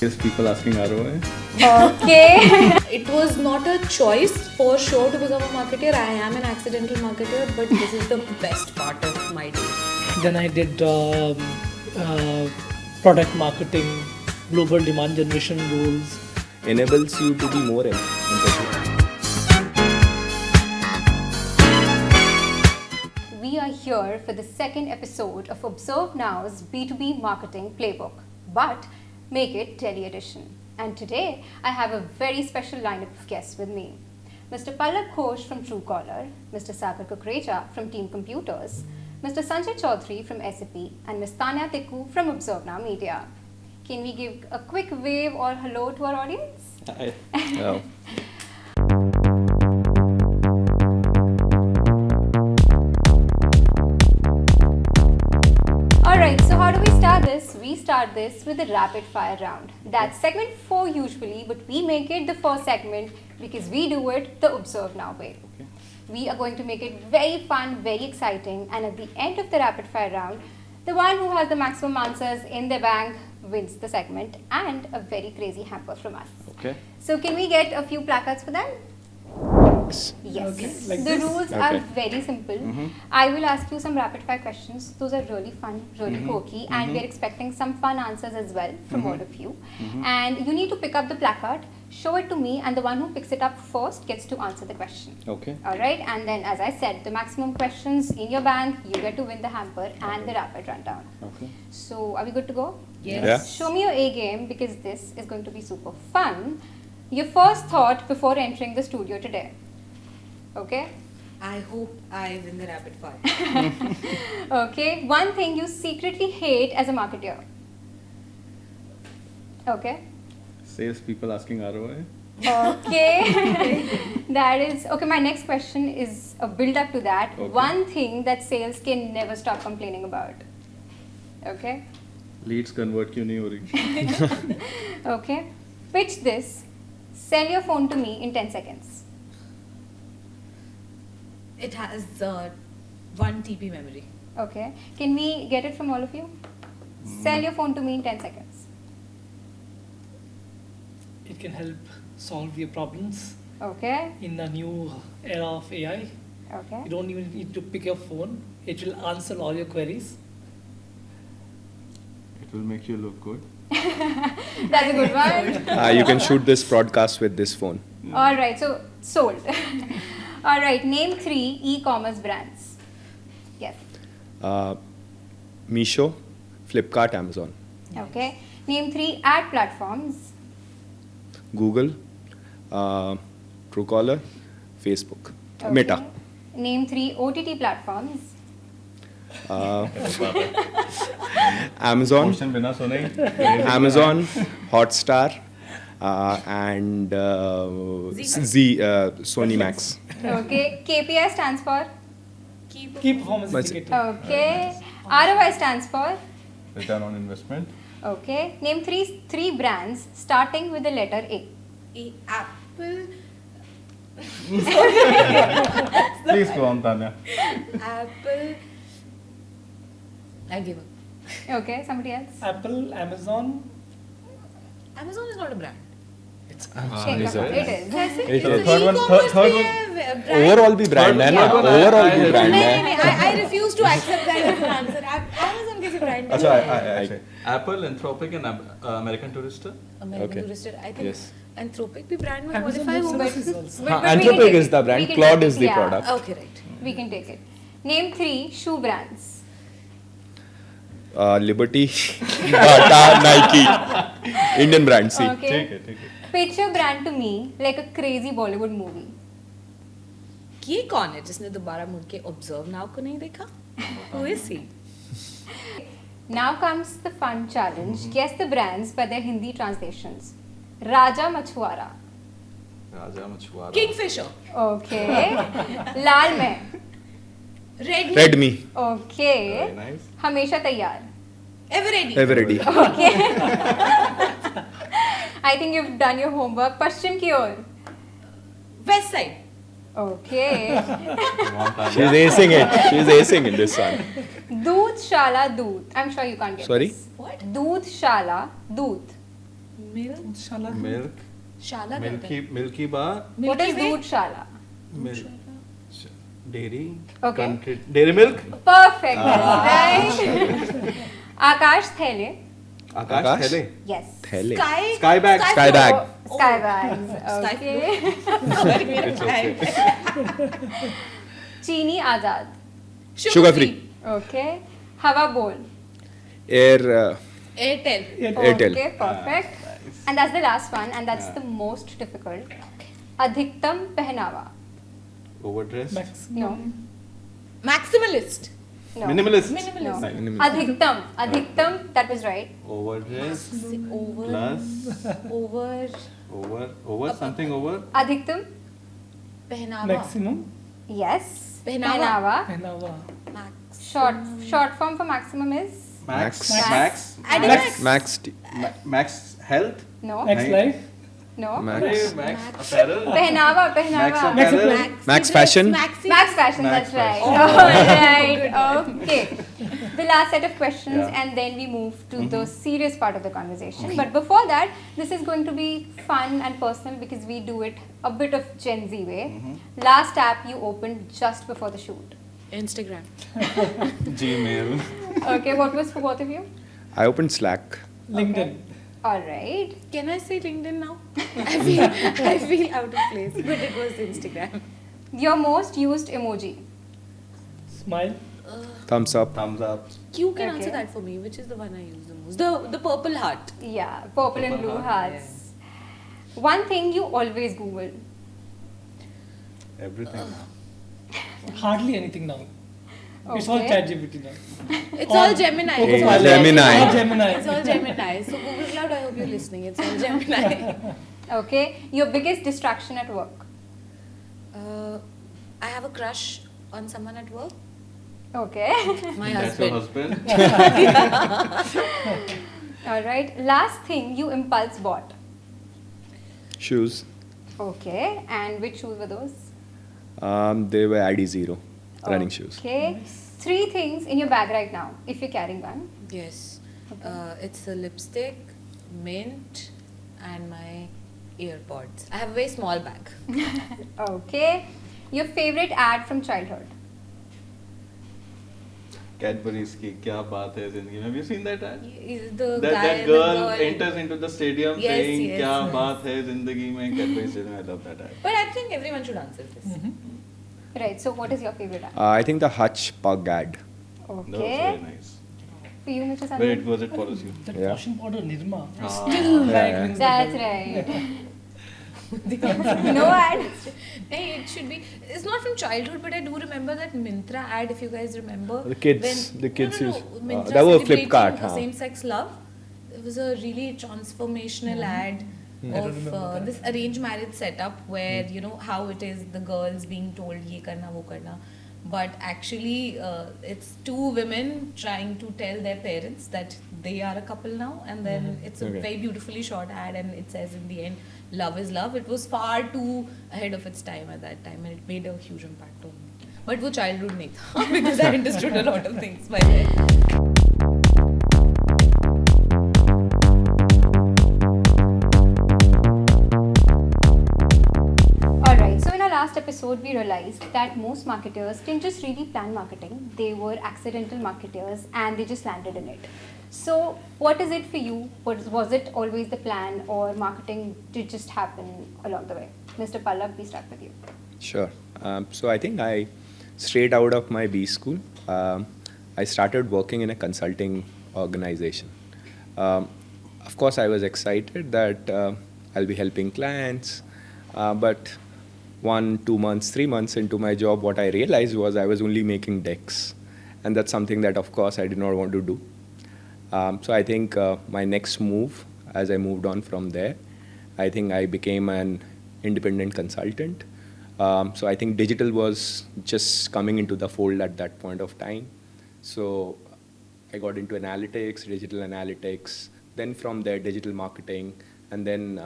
Yes, people asking ROI. Okay. It was not a choice for sure to become a marketer. I am an accidental marketer, but this is the best part of my day. Then I did product marketing, global demand generation roles. Enables you to be more empathetic. We are here for the second episode of ObserveNow's B2B marketing playbook, but make it Delhi edition. And today I have a very special lineup of guests with me. Mr. Pallab Ghosh from Truecaller, Mr. Sagar Kukreja from Team Computers, Mr. Sanjay Chaudhary from SAP, and Ms.Taniya Tikoo from ObserveNow Media. Can we give a quick wave or hello to our audience? Oh. Alright, so how do we start this? We start this with a rapid fire round. That's segment 4 usually, but we make it the first segment because we do it the Observe Now way. Okay. We are going to make it very fun, very exciting, and at the end of the rapid fire round, the one who has the maximum answers in their bank wins the segment and a very crazy hamper from us. Okay. So can we get a few placards for them? Yes. Okay, like The this? rules are Okay. very simple. I will ask you some rapid fire questions. Those are really fun, really quirky, and we're expecting some fun answers as well from all of you. And you need to pick up the placard, show it to me, and the one who picks it up first gets to answer the question. Okay. Alright, and then as I said, the maximum questions in your bank, you get to win the hamper and the rapid rundown. Okay. So, are we good to go? Yes. Yeah. Show me your A game because this is going to be super fun. Your first thought before entering the studio today. Okay? I hope I win the rapid fire. Okay. One thing you secretly hate as a marketer. Okay. Sales people asking ROI. Okay. That is okay. My next question is a build up to that. Okay. One thing that sales can never stop complaining about. Okay. Leads convert क्यों नहीं हो रही? Okay. Pitch this. Sell your phone to me in 10 seconds. It has 1 TB memory. Okay. Can we get it from all of you? Sell your phone to me in 10 seconds. It can help solve your problems Okay. in the new era of AI. Okay. You don't even need to pick your phone. It will answer all your queries. It will make you look good. That's a good one. You can shoot this broadcast with this phone. Alright, so sold. Alright, name 3 e-commerce brands. Yes. Meesho, Flipkart, Amazon, Okay. Name 3 ad platforms. Google, Truecaller, Facebook, Okay. Meta. Name 3 OTT platforms. Amazon, Question बिना सुने ही. Amazon, Hotstar, and Sony Max. Okay. KPI stands for. Key performance Mas- indicator. Okay. ROI stands for. Return on investment. Okay. Name three brands starting with the letter A. Apple. Please go on, Tanya. Apple. I give up. Okay. Somebody else. Apple, Amazon. Amazon is not a brand. It's Okay, is come on, it? it is. It It's is. an e-commerce third one. brand. Overall भी brand है ना? Overall भी brand है. I refuse to accept that as an answer. Amazon कैसे brand है? अच्छा, Apple, Anthropic, and American Tourister. American Okay. Tourister. I think Yes. Anthropic भी brand में Amazon qualify होगा. services also. But we can Anthropic take is it. the We brand, can Claude take is it, the yeah. product. Okay, right. We can take it. Name 3 shoe brands. Liberty, Bata, Nike, Indian brand. See. Okay. ठीक है. Pitch your brand to me like a crazy Bollywood movie. ये कौन है जिसने दोबारा मुड़ के Observe Now को नहीं देखा? Who is he? Now comes the fun challenge. Guess the brands by their Hindi translations. Raja Machwara. राजा मछुआरा. Kingfisher. Okay. Lal Mein. Redmi, Okay. Very nice. Hamesha Taiyar. Everready. Everready. Okay. I think you've done your homework. Paschim ki or. West Side. Okay. She's acing it. She's acing in this one. Doodh Shala Doodh. I'm sure you can't get Sorry? this. What? Doodh Shala Doodh. Milk? Milk. Shala कहते हैं. Milky bar. What is Dudeshala? Milk. Dairy. Okay. Country. Dairy milk. Perfect. Right. Akash Thele. Akash? Thele. Yes. Thele. Sky bag. Sky bag. Oh, sky bags. Sky Okay. It's okay. Chini Azad. Sugar free. Okay. Hawa Bowl. Air. Airtel. Airtel. Okay, perfect. And that's the last one, and that's the most difficult. Adhiktam Pehnawa. Overdressed. No. Maximalist. No. Minimalist. No. Minimalist. Adhiktam, that was right. Overdressed. Over. Plus. Over. Something over. Adhiktam, Pehnawa. Maximum. yes. Pehnawa. Pehnawa. Short form for maximum is? Max. Max. Max health. No. Next life. No. Max. Max apparel. Pehnawa. Max apparel. Max fashion. Max fashion, Max that's right. fashion. Alright, okay. The last set of questions, Yeah. and then we move to the serious part of the conversation. But before that, this is going to be fun and personal because we do it a bit of Gen Z way. Last app you opened just before the shoot. Instagram. Gmail. Okay, what was for both of you? I opened Slack. LinkedIn. Alright. Can I say LinkedIn now? I feel out of place, but it was Instagram. Your most used emoji? Smile. Thumbs up. Thumbs up. You can Okay. answer that for me. Which is the one I use the most? The purple heart. Yeah, purple and Purple blue heart, hearts. One thing you always Google? Everything. Hardly anything now. It's all Okay. ChatGPT now. It's all Gemini. Hey, It's all Gemini. All Gemini. It's all Gemini. So Google Cloud, I hope you're listening. It's all Gemini. Okay. Your biggest distraction at work? I have a crush on someone at work. Okay. My That's your husband. husband. Alright. Last thing you impulse bought? Shoes. Okay. And which shoes were those? They were ID Zero. Running shoes. Okay. 3 things in your bag right now, if you're carrying one. Yes. It's a lipstick, mint, and my earpods. I have a very small bag. Okay. Your favorite ad from childhood? Cadbury's की क्या बात है जिंदगी में? Have you seen that ad? The guy That and girl the girl. enters into the stadium Yes, saying yes, क्या yes. बात है जिंदगी में? Cadbury's stadium. I love that ad. But I think everyone should answer this. Right. So what is your favorite ad? I think the Hutch Pug ad. That was Okay. very nice. For you, Mr. Where it Sanjay? goes, it follows you. That Yeah. washing powder Nirma. Ah. Still Yeah. rings the That's bell. right. No ad. Hey, it should be. It's not from childhood, but I do remember that Myntra ad. If you guys remember, The kids- the kids no, use- Myntra that was celebrating Flipkart, huh? same-sex love. It was a really transformational ad I don't of remember that. this arranged marriage setup where you know how it is the girls being told ye karna wo karna, but actually it's 2 women trying to tell their parents that they are a couple now, and then it's a Okay. very beautifully shot ad, and it says in the end, love is love. It was far too ahead of its time at that time, and it made a huge impact on me. But वो childhood नहीं था because I understood a lot of things by then. Alright, so in our last episode, we realized that most marketers didn't just really plan marketing, they were accidental marketers and they just landed in it. So, what is it for you? Was it always the plan, or marketing did just happen along the way? Mr. Pallab, we start with you. Sure. So I think I, straight out of my B school, I started working in a consulting organization. Of course, I was excited that I'll be helping clients, but 1, 2 months, 3 months into my job, what I realized was I was only making decks, and that's something that, of course, I did not want to do. So I think my next move, as I moved on from there, I think I became an independent consultant. So I think digital was just coming into the fold at that point of time. So I got into analytics, digital analytics, then from there digital marketing, and then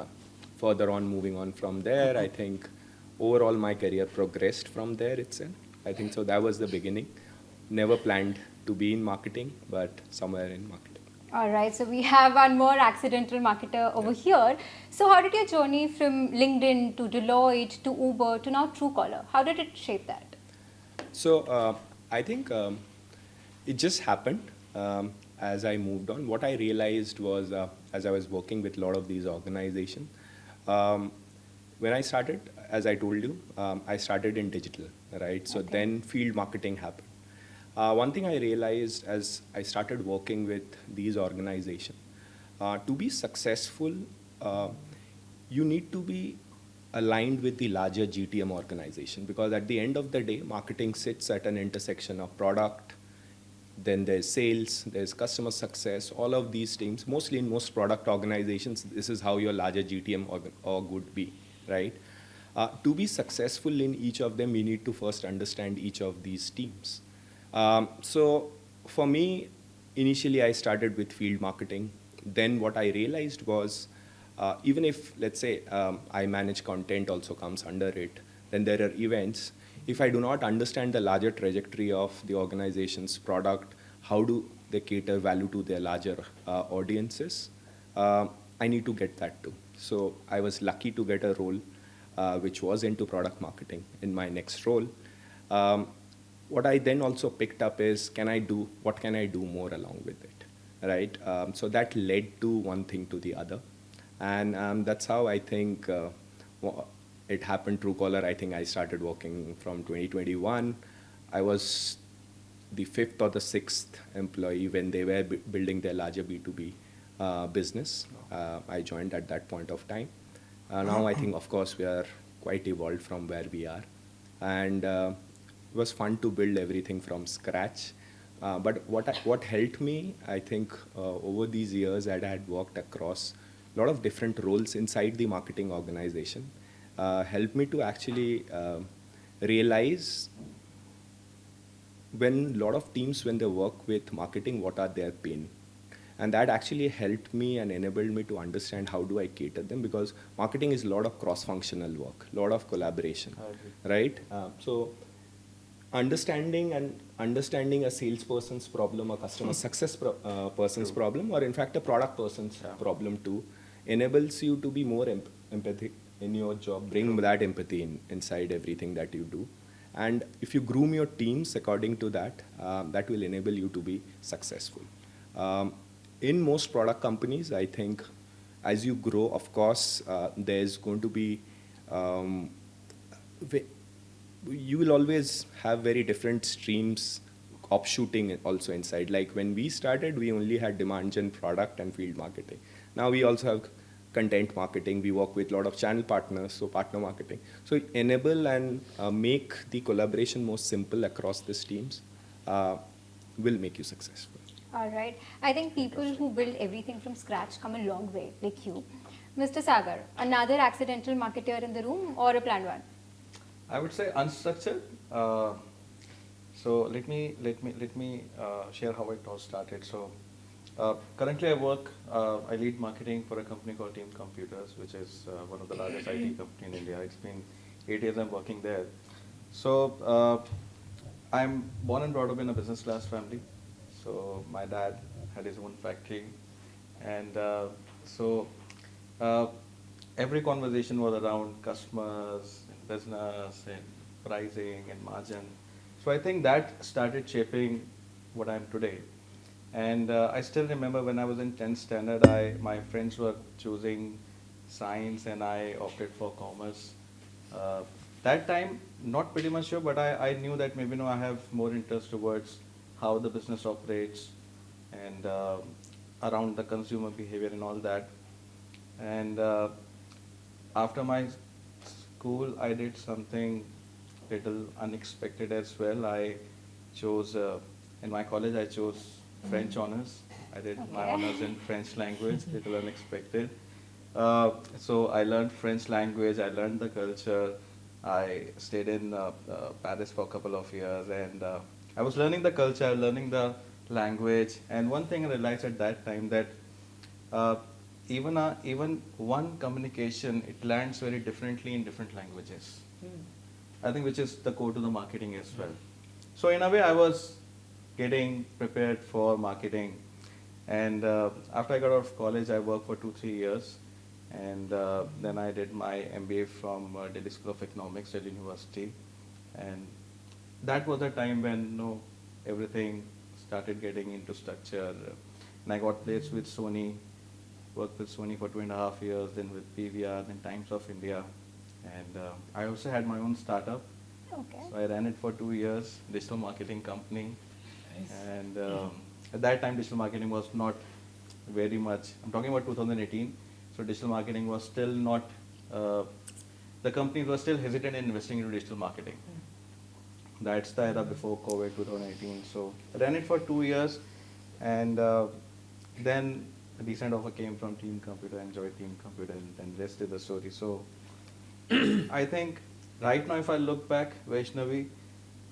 further on moving on from there, I think overall my career progressed from there itself. I think so that was the beginning. Never planned to be in marketing, but somewhere in marketing. All right, so we have one more accidental marketer over here. So how did your journey from LinkedIn to Deloitte to Uber to now Truecaller, how did it shape that? So I think it just happened as I moved on. What I realized was as I was working with a lot of these organizations, um, when I started, as I told you, I started in digital, right? So Okay. then field marketing happened. One thing I realized as I started working with these organizations, to be successful, uh, you need to be aligned with the larger GTM organization, because at the end of the day, marketing sits at an intersection of product, then there's sales, there's customer success, all of these teams. Mostly in most product organizations, this is how your larger GTM org would be, right? To be successful in each of them, we need to first understand each of these teams. So for me, initially I started with field marketing. Then what I realized was, even if, let's say, I manage content also comes under it, then there are events. If I do not understand the larger trajectory of the organization's product, how do they cater value to their larger audiences, I need to get that too. So I was lucky to get a role which was into product marketing in my next role. Um, what I then also picked up is, what can I do more along with it, right? So that led to one thing to the other. And that's how I think it happened. Truecaller, I think I started working from 2021. I was the fifth or the sixth employee when they were building their larger B2B business. I joined at that point of time. Now I think, of course, we are quite evolved from where we are. And it was fun to build everything from scratch. But what helped me, I think, over these years that I had worked across a lot of different roles inside the marketing organization, helped me to actually realize when a lot of teams, when they work with marketing, what are their pain. And that actually helped me and enabled me to understand how do I cater them, because marketing is a lot of cross-functional work, a lot of collaboration, right? So understanding a salesperson's problem, a customer success person's problem, or in fact a product person's problem too, enables you to be more empathic in your job, bring that empathy inside everything that you do. And if you groom your teams according to that, that will enable you to be successful. In most product companies, I think as you grow, of course, there's going to be you will always have very different streams offshooting also inside. Like when we started, we only had demand gen, product, and field marketing. Now we also have content marketing. We work with a lot of channel partners, so partner marketing. So enable and make the collaboration more simple across these teams will make you successful. All right. I think people who build everything from scratch come a long way, like you. Mr. Sagar, another accidental marketer in the room or a planned one? I would say unstructured. So let me share how it all started. So currently I lead marketing for a company called Team Computers, which is one of the largest IT company in India. It's been 8 years I'm working there. So I'm born and brought up in a business class family. So my dad had his own factory, and every conversation was around customers and business and pricing and margin. So I think that started shaping what I'm today. And I still remember when I was in 10th standard, my friends were choosing science and I opted for commerce. That time, not pretty much sure, but I knew that maybe I have more interest towards how the business operates and around the consumer behavior and all that. And after my school, I did something little unexpected as well. I chose, in my college, I chose French honors. I did my honors in French language, little unexpected. So I learned French language, I learned the culture. I stayed in Paris for a couple of years, and I was learning the culture, learning the language. And one thing I realized at that time that even one communication, it lands very differently in different languages. I think which is the core to the marketing as well. So in a way, I was getting prepared for marketing, And after I got out of college, I worked for 2-3 years, and then I did my MBA from Delhi School of Economics at university, and that was a time when everything started getting into structure. And I got placed with Sony, worked with Sony for 2.5 years, then with PVR, then Times of India, and I also had my own startup. Okay. So I ran it for 2 years, digital marketing company, and at that time digital marketing was not very much. I'm talking about 2018. So digital marketing was still not. The companies were still hesitant in investing into digital marketing. That's the era before COVID, 2018. So I ran it for 2 years, and then a decent offer came from Team Computer. I enjoyed Team Computer, and then rest is the story. So I think right now, if I look back, Vaishnavi,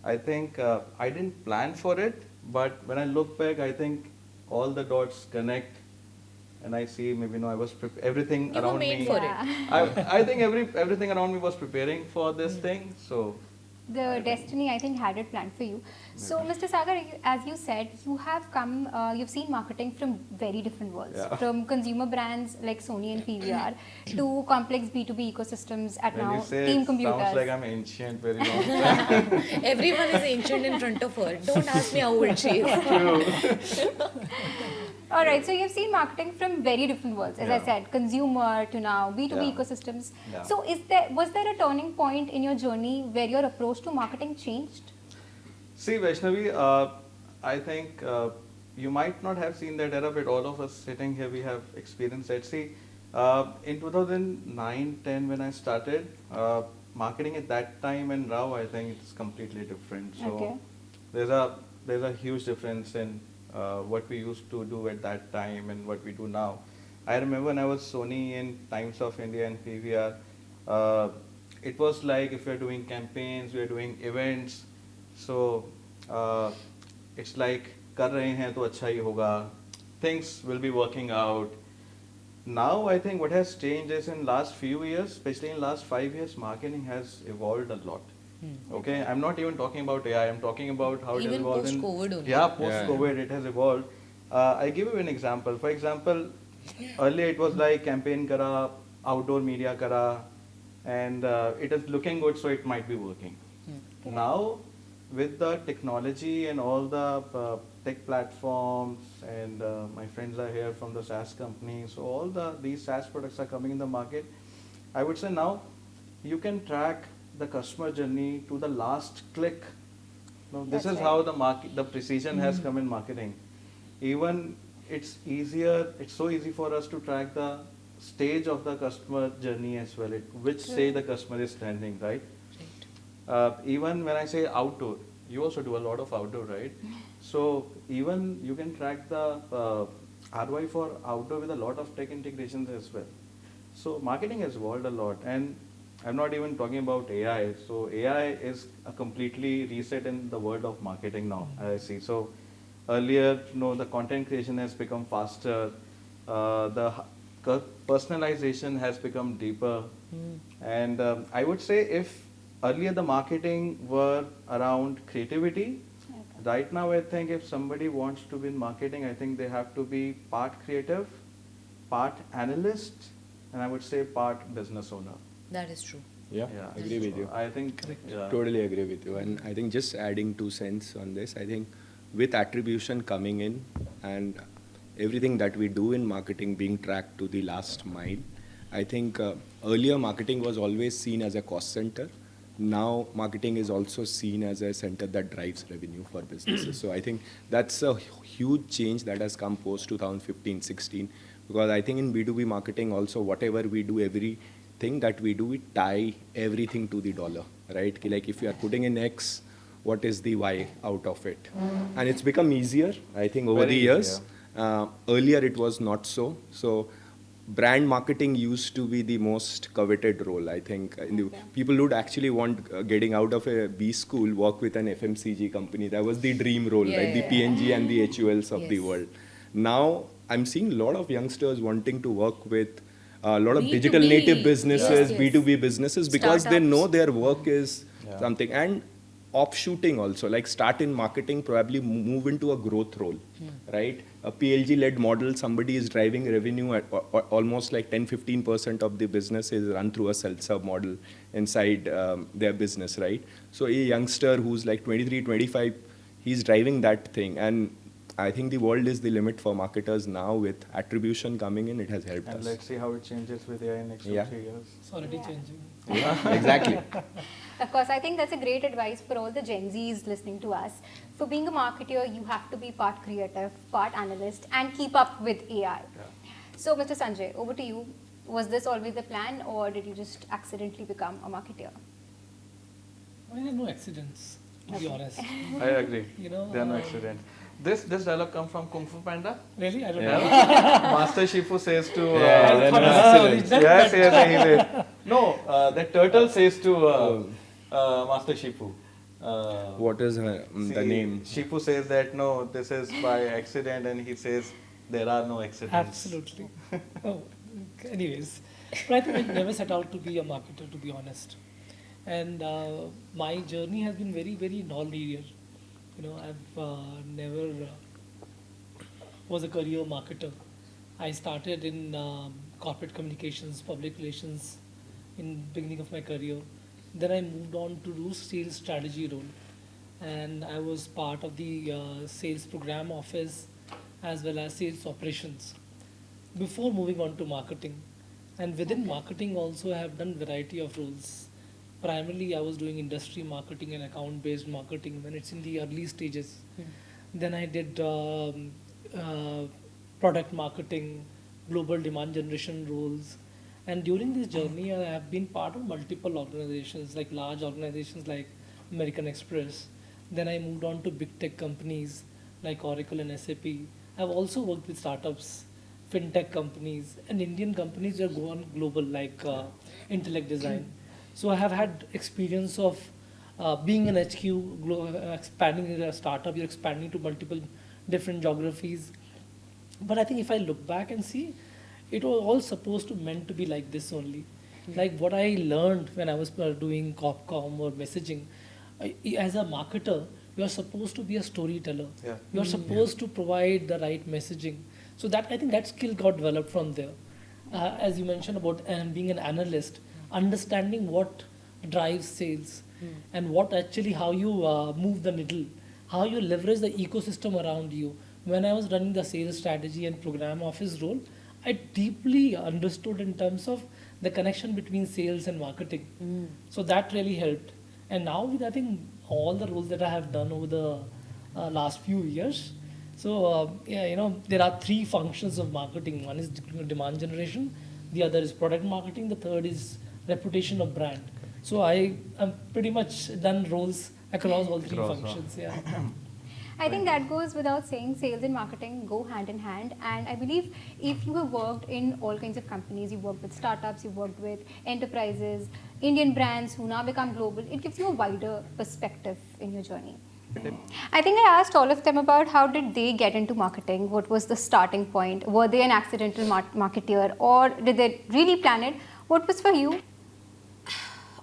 I think I didn't plan for it, but when I look back, I think all the dots connect, and I see maybe I was everything You were around made me. for it. I think everything around me was preparing for this thing. So The destiny, I think, had it planned for you. So, Mr. Sagar, as you said, you have come, you've seen marketing from very different worlds, Yeah. from consumer brands like Sony and PVR to complex B2B ecosystems at when now you say Team it Computers. sounds like I'm ancient, very long time. Everyone is ancient in front of her. Don't ask me how old she is. All right, so you've seen marketing from very different worlds, as I Yeah. said, consumer to now B2B Yeah. ecosystems. Yeah. So, was there a turning point in your journey where your approach to marketing changed? See, Vaishnavi, I think you might not have seen that era, but all of us sitting here, we have experienced that. See, in 2009-10 when I started, marketing at that time and now, I think it's completely different. So Okay. there's a huge difference in what we used to do at that time and what we do now. I remember when I was Sony in Times of India and PVR, it was like if we're doing campaigns, we're doing events, so it's like कर रहे हैं तो अच्छा ही होगा, things will be working out. Now I think what has changed is in last few years, especially in last 5 years, marketing has evolved a lot. Okay, I'm not even talking about AI. I'm talking about how it has Even evolved. post-COVID only. Yeah, post-COVID it has evolved. I give you an example. For example, earlier it was like campaign kara, outdoor media kara, and it is looking good, so it might be working. Now, with the technology and all the tech platforms, and my friends are here from the SaaS companies, so all these SaaS products are coming in the market. I would say now you can track the customer journey to the last click. This That's is right. how the precision has come in marketing. Even it's easier, it's so easy for us to track the stage of the customer journey as well, which stage the customer is standing, right? Even when I say outdoor, you also do a lot of outdoor, right? So even you can track the ROI for outdoor with a lot of tech integrations as well. So marketing has evolved a lot, and I'm not even talking about AI. So AI is a completely reset in the world of marketing now, I see. So earlier, the content creation has become faster, personalization has become deeper, and I would say if earlier the marketing were around creativity, right now I think if somebody wants to be in marketing, I think they have to be part creative, part analyst, and I would say part business owner. That is true. Yeah, agree with So you. I think yeah. Totally agree with you. And I think just adding 2 cents on this, I think with attribution coming in and everything that we do in marketing being tracked to the last mile, I think earlier marketing was always seen as a cost center. Now marketing is also seen as a center that drives revenue for businesses. So I think that's a huge change that has come post 2015-16, because I think in B2B marketing also whatever we do, everything that we do, we tie everything to the dollar, right? Like if you are putting in X, what is the Y out of it? And it's become easier, I think, over Very the easy, years. Earlier it was not so. So brand marketing used to be the most coveted role, I think. People would actually want getting out of a B school, work with an FMCG company. That was the dream role, right? The P&G and the HULs of the Yes. world. Now I'm seeing a lot of youngsters wanting to work with a lot of B2B, digital native businesses, yes. B2B businesses, because they know Startups. their work is Yeah. something. And offshooting also, like start in marketing, probably move into a growth role, right? A PLG-led model, somebody is driving revenue at almost like 10-15% of the business is run through a self-serve model inside their business, right? So a youngster who's like 23, 25, he's driving that thing. And I think the world is the limit for marketers now. With attribution coming in, it has helped And us. let's see how it changes with AI next 2-3 years. It's already Yeah. changing. Yeah, exactly. Of course, I think that's a great advice for all the Gen Zs listening to us. For being a marketer, you have to be part creative, part analyst, and keep up with AI. Yeah. So, Mr. Sanjay, over to you. Was this always the plan, or did you just accidentally become a marketer? I mean, there are no accidents, to be honest. I agree. You know, There are no accidents. This dialogue comes from Kung Fu Panda. Really? I don't Yeah. know. Master Shifu says to Yeah, I there thought are no it was accidents. original, yes, but- yes, he did. No, that turtle says to Master Shifu. What is the name? Shifu says that no, this is by accident, and he says there are no accidents. Absolutely. Oh, anyways, but I think I never set out to be a marketer, to be honest. And my journey has been very, very non-linear. You know, I've never was a career marketer. I started in corporate communications, public relations in beginning of my career. Then I moved on to do sales strategy role, and I was part of the sales program office as well as sales operations before moving on to marketing. And within marketing also I have done variety of roles. Primarily I was doing industry marketing and account based marketing when it's in the early stages. Then I did product marketing, global demand generation roles. And during this journey, I have been part of multiple organizations, like large organizations like American Express. Then I moved on to big tech companies like Oracle and SAP. I've also worked with startups, fintech companies, and Indian companies that are gone global like Intellect Design. So I have had experience of being an HQ, expanding a startup, you're expanding to multiple different geographies. But I think if I look back and see, it was all supposed to meant to be like this only. Like what I learned when I was doing Copcom or messaging, as a marketer, you are supposed to be a storyteller. Yeah. You are supposed to provide the right messaging. So that I think that skill got developed from there. As you mentioned about being an analyst, understanding what drives sales and what actually how you move the needle, how you leverage the ecosystem around you. When I was running the sales strategy and program office role, I deeply understood in terms of the connection between sales and marketing. So that really helped. And now with I think all the roles that I have done over the last few years, so yeah, you know, there are three functions of marketing. One is demand generation, the other is product marketing, the third is reputation of brand. So I am pretty much done roles across all three Across all. functions. Yeah. I think that goes without saying. Sales and marketing go hand in hand, and I believe if you have worked in all kinds of companies, you worked with startups, you worked with enterprises, Indian brands who now become global, it gives you a wider perspective in your journey. I think I asked all of them about how did they get into marketing, what was the starting point, were they an accidental marketeer, or did they really plan it? What was for you?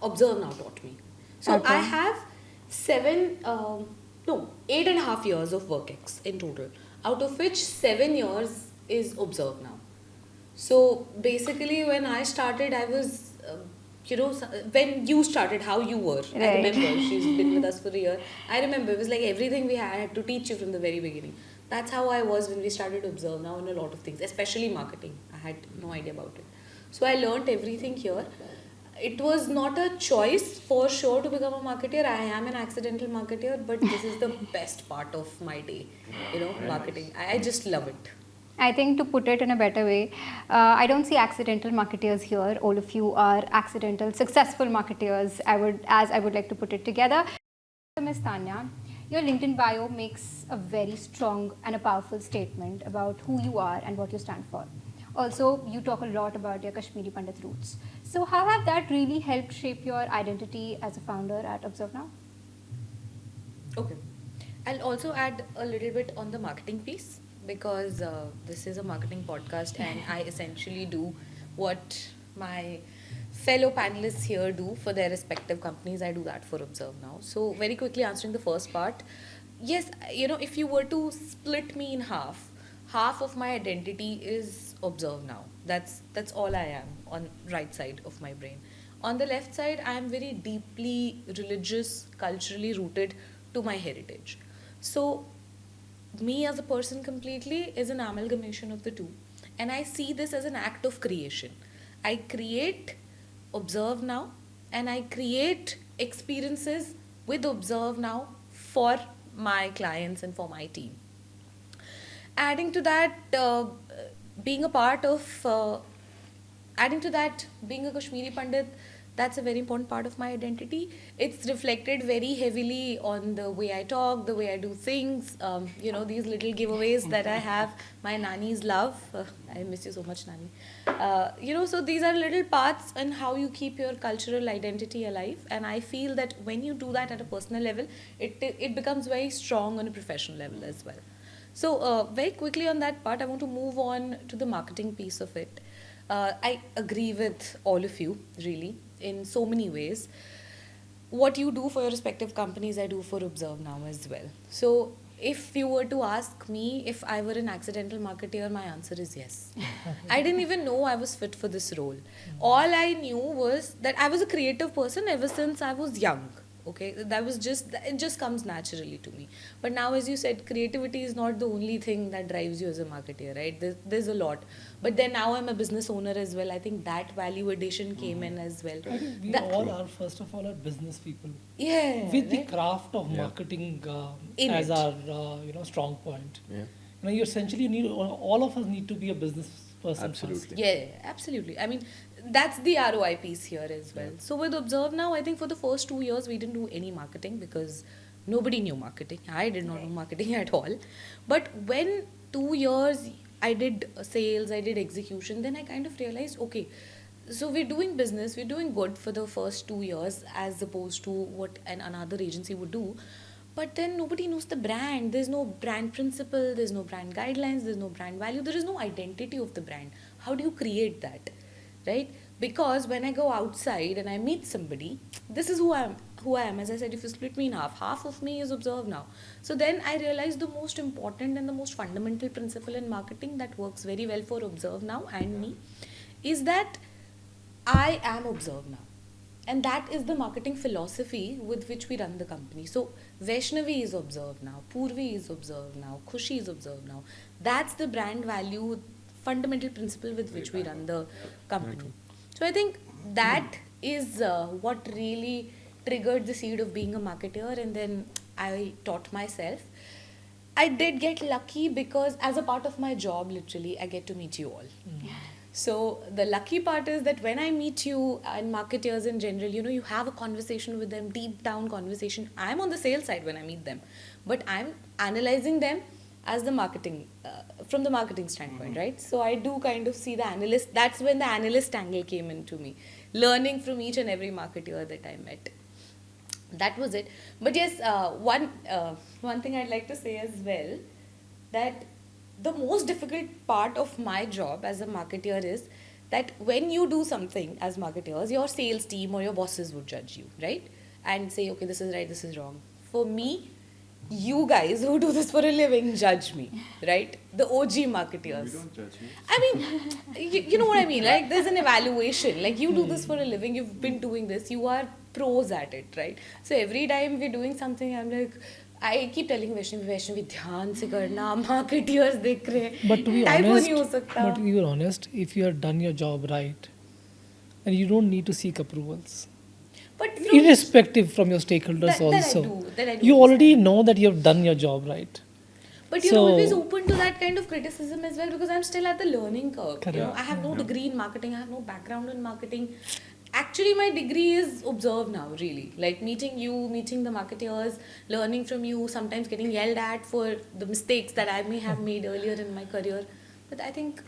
ObserveNow taught me. So Okay. I have 8.5 years of work ex in total, out of which 7 years is ObserveNow. So basically, when I started, I was, when you started, how you were. I Right. remember, she's been with us for a year. I remember it was like everything we had, I had to teach you from the very beginning. That's how I was when we started ObserveNow in a lot of things, especially marketing. I had no idea about it. So I learnt everything here. It was not a choice for sure to become a marketer. I am an accidental marketer, but this is the best part of my day, marketing. I just love it. I think to put it in a better way, I don't see accidental marketeers here. All of you are accidental, successful marketeers, I would like to put it together. So Ms.Taniya, your LinkedIn bio makes a very strong and a powerful statement about who you are and what you stand for. Also, you talk a lot about your Kashmiri Pandit roots. So how have that really helped shape your identity as a founder at ObserveNow? Okay. I'll also add a little bit on the marketing piece because this is a marketing podcast and I essentially do what my fellow panelists here do for their respective companies, I do that for Observe Now. So very quickly answering the first part, yes, if you were to split me in half of my identity is Observe Now. That's all I am on right side of my brain. On the left side, I am very deeply religious, culturally rooted to my heritage. So me as a person completely is an amalgamation of the two. And I see this as an act of creation. I create Observe Now and I create experiences with Observe Now for my clients and for my team. Adding to that, being a part of, adding to that, being a Kashmiri Pandit, that's a very important part of my identity. It's reflected very heavily on the way I talk, the way I do things, these little giveaways that I have. My nanny's love. I miss you so much, nanny. So these are little parts in how you keep your cultural identity alive. And I feel that when you do that at a personal level, it becomes very strong on a professional level as well. So very quickly on that part, I want to move on to the marketing piece of it. I agree with all of you, really, in so many ways. What you do for your respective companies, I do for Observe Now as well. So if you were to ask me if I were an accidental marketeer, my answer is yes. I didn't even know I was fit for this role. All I knew was that I was a creative person ever since I was young. Okay, it just comes naturally to me. But now, as you said, creativity is not the only thing that drives you as a marketer, right? There's a lot. But then now I'm a business owner as well. I think that value addition came in as well. I think we all are, first of all, are business people. Yeah. With the right? craft of marketing as our strong point. Yeah. You essentially need, all of us need to be a business person. Absolutely. First. Yeah, absolutely. I mean, that's the ROI piece here as well. So with Observe Now, I think for the first 2 years, we didn't do any marketing because nobody knew marketing. I did not know marketing at all. But when 2 years I did sales, I did execution, then I kind of realized, okay, so we're doing business, we're doing good for the first 2 years as opposed to what another agency would do. But then nobody knows the brand. There's no brand principle, there's no brand guidelines, there's no brand value, there is no identity of the brand. How do you create that? Right? Because when I go outside and I meet somebody, this is who I am. As I said, if you split me in half of me is Observe Now. So then I realized the most important and the most fundamental principle in marketing that works very well for Observe Now and me is that I am Observe Now. And that is the marketing philosophy with which we run the company. So Vaishnavi is Observe Now, Purvi is Observe Now, Khushi is Observe Now. That's the brand value, fundamental principle with which we run the company. So I think that is what really triggered the seed of being a marketer, and then I taught myself. I did get lucky because as a part of my job, literally, I get to meet you all. So the lucky part is that when I meet you and marketers in general, you have a conversation with them, deep down conversation. I'm on the sales side when I meet them, but I'm analyzing them as the marketing, from the marketing standpoint, right? So I do kind of see the analyst. That's when the analyst angle came into me, learning from each and every marketer that I met. That was it. But yes, one thing I'd like to say as well, that the most difficult part of my job as a marketer is that when you do something as marketers, your sales team or your bosses would judge you, right? And say, okay, this is right, this is wrong. For me, you guys who do this for a living judge me, right? The OG marketers. You don't judge me. I mean, you know what I mean? Like, there's an evaluation. Like, you do this for a living, you've been doing this, you are pros at it, right? So every time we're doing something, I'm like, I keep telling Vaishnavi, ध्यान से करना, marketers देख रहे, But to be typo honest, नहीं हो सकता. but to be honest, if you have done your job right, and you don't need to seek approvals, But irrespective from your stakeholders also, you already know that you have done your job right. But you're always open to that kind of criticism as well, because I'm still at the learning curve. Correct. I have no degree in marketing, I have no background in marketing. Actually, my degree is Observe Now, really. Like meeting you, meeting the marketers, learning from you, sometimes getting yelled at for the mistakes that I may have made earlier in my career. But I think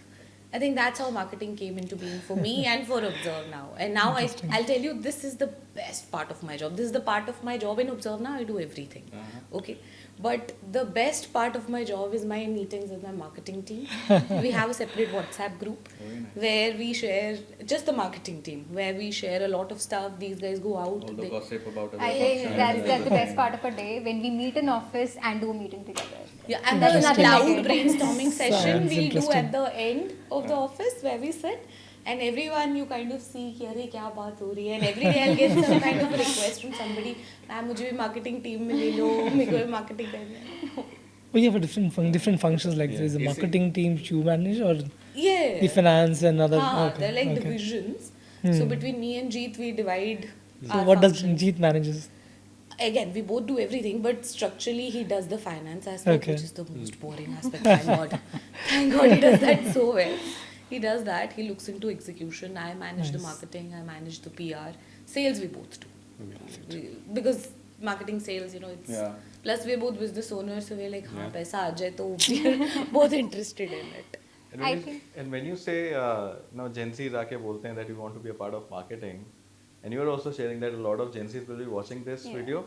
I think that's how marketing came into being for me and for Observe Now. And now I'll tell you, this is the best part of my job. This is the part of my job in Observe Now. I do everything. Okay. But the best part of my job is my meetings with my marketing team. We have a separate WhatsApp group where we share, just the marketing team, where we share a lot of stuff. These guys go out. All the gossip about I think that's the best part of a day, when we meet in office and do a meeting together. Yeah, and There's the nothing like loud it. brainstorming session Sounds we'll do interesting. at the end of the office where we sit, and everyone you kind of see कि अरे क्या बात हो रही है, and every day I'll get some kind of a request from somebody, ma'am मुझे भी marketing team में ले लो, मेरे को भी marketing करना है. Oh, you have a different functions like there's a Is it- marketing team you manage, or Yeah. the finance and other. Okay, They're like okay. divisions. So between me and Jeet we divide. So our what does functions. Jeet manages? Again, we both do everything, but structurally he does the finance aspect, Okay. which is the most boring aspect. Thank God. Thank God he does that so well. He does that. He looks into execution. I manage the Nice. marketing. I manage the PR. Sales we both do. Because marketing, sales, it's... Yeah. Plus we're both business owners, so we're like, हाँ Yeah. पैसा आ जाए तो we're both interested in it. And when you say, now Gen Zs आके बोलते हैं that you want to be a part of marketing, and you are also sharing that a lot of Gen Zs will be watching this Yeah. video.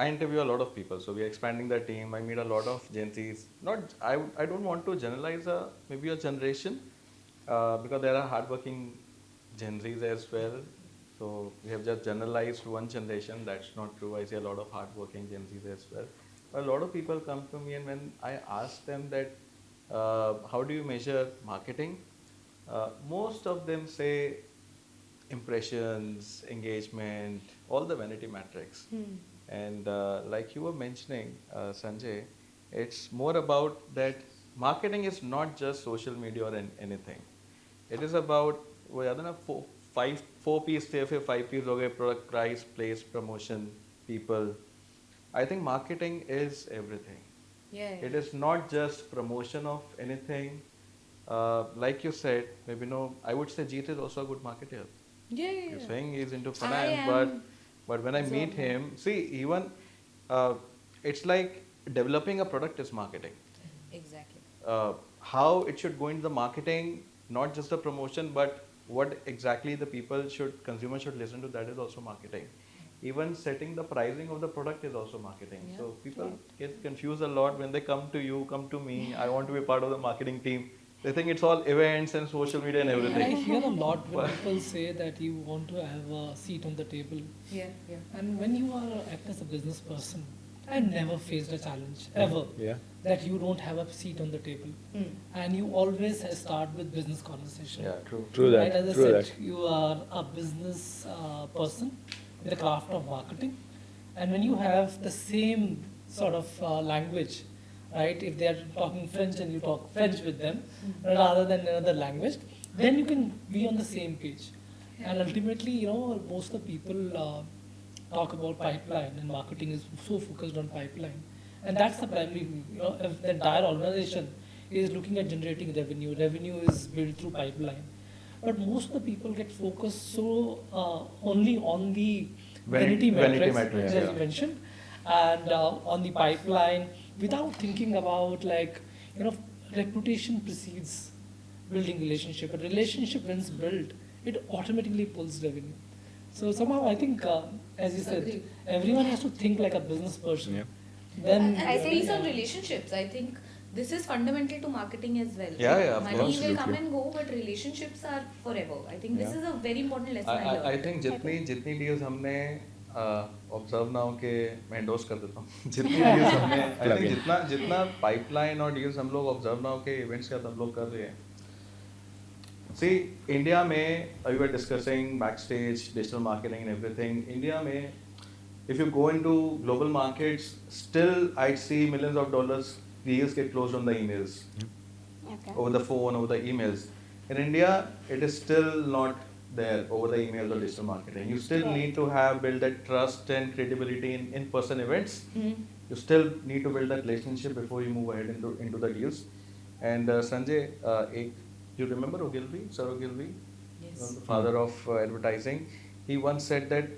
I interview a lot of people, so we are expanding the team. I meet a lot of Gen Zs. I don't want to generalize maybe a generation, because there are hardworking Gen Zs as well. So we have just generalized one generation. That's not true. I see a lot of hardworking Gen Zs as well. But a lot of people come to me, and when I ask them that, how do you measure marketing? Most of them say impressions, engagement, all the vanity metrics. And like you were mentioning, Sanjay, it's more about that marketing is not just social media or anything. It is about वो याद है ना four P's थे फिर 5 P's हो गए product, price, place, promotion, people. I think marketing is everything. Yeah. It is not just promotion of anything. Like you said, maybe I would say Jeet is also a good marketer. Yeah. You're saying he's into I finance, am but when I meet absorbing. him, see, even it's like developing a product is marketing. Exactly. How it should go into the marketing, not just the promotion, but what exactly the consumers should listen to, that is also marketing. Even setting the pricing of the product is also marketing. Yeah. So people get confused a lot when they come to you, come to me, I want to be part of the marketing team. They think it's all events and social media and I everything. hear a lot when people say that you want to have a seat on the table. Yeah. And when you are act as a business person, I never faced a challenge ever Yeah. that you don't have a seat on the table, and you always start with business conversation. Yeah, true. True that. Right, as I True said, that. you are a business person with the craft of marketing, and when you have the same sort of language, right? If they are talking French and you talk French with them rather than another language, then you can be on the same page. And ultimately, most of the people talk about pipeline, and marketing is so focused on pipeline. And that's the primary, if the entire organization is looking at generating revenue. Revenue is built through pipeline. But most of the people get focused so only on the vanity metrics, metrics, as yeah. you mentioned, and on the pipeline, without thinking about reputation precedes building relationship. A relationship when it's built, it automatically pulls revenue. So somehow I think, as you said, Agreed. everyone has to think like a business person. Yeah. Then And I this think- piece on relationships, I think this is fundamental to marketing as well. Yeah, of Money course. will come Absolutely. and go, but relationships are forever. I think this Yeah. is a very important lesson I learned. I think जितनी deals हमने observe now के मैं endorse कर देता हूँ जितनी deals हमने I Plug think in. जितना pipeline और deals हम लोग ऑब्जर्व नाउ के events के साथ हम लोग कर रहे हैं. See, India में we were discussing backstage digital marketing and everything. India में if you go into global markets, still I'd see millions of dollars deals get closed on the emails. Okay. Over the phone, over the emails. In India, it is still not there over the emails or digital marketing. You still Right. need to build that trust and credibility in in-person events. Mhm. You still need to build that relationship before you move ahead into the deals. And Sanjay, you remember Ogilvy, Sir Ogilvy, Yes. the father of advertising? He once said that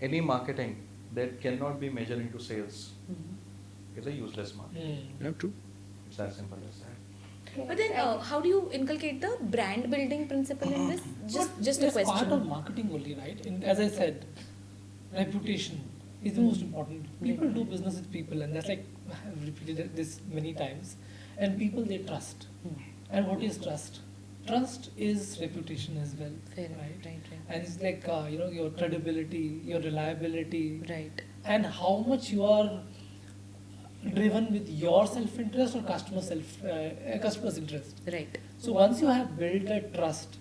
any marketing that cannot be measured into sales Mhm. is a useless marketing. Hmm. Yeah, true. It's as simple as that. But then, how do you inculcate the brand building principle in this? Just a It's part of question. marketing only, right? As I said, reputation is the most important. People do business with people, and that's like I've repeated this many times. And people they trust. And what is trust? Trust is reputation as well, Fair, right? right. And it's like your credibility, your reliability, Right. and how much you are driven with your self-interest or customer's interest. Right. So once you have built that trust,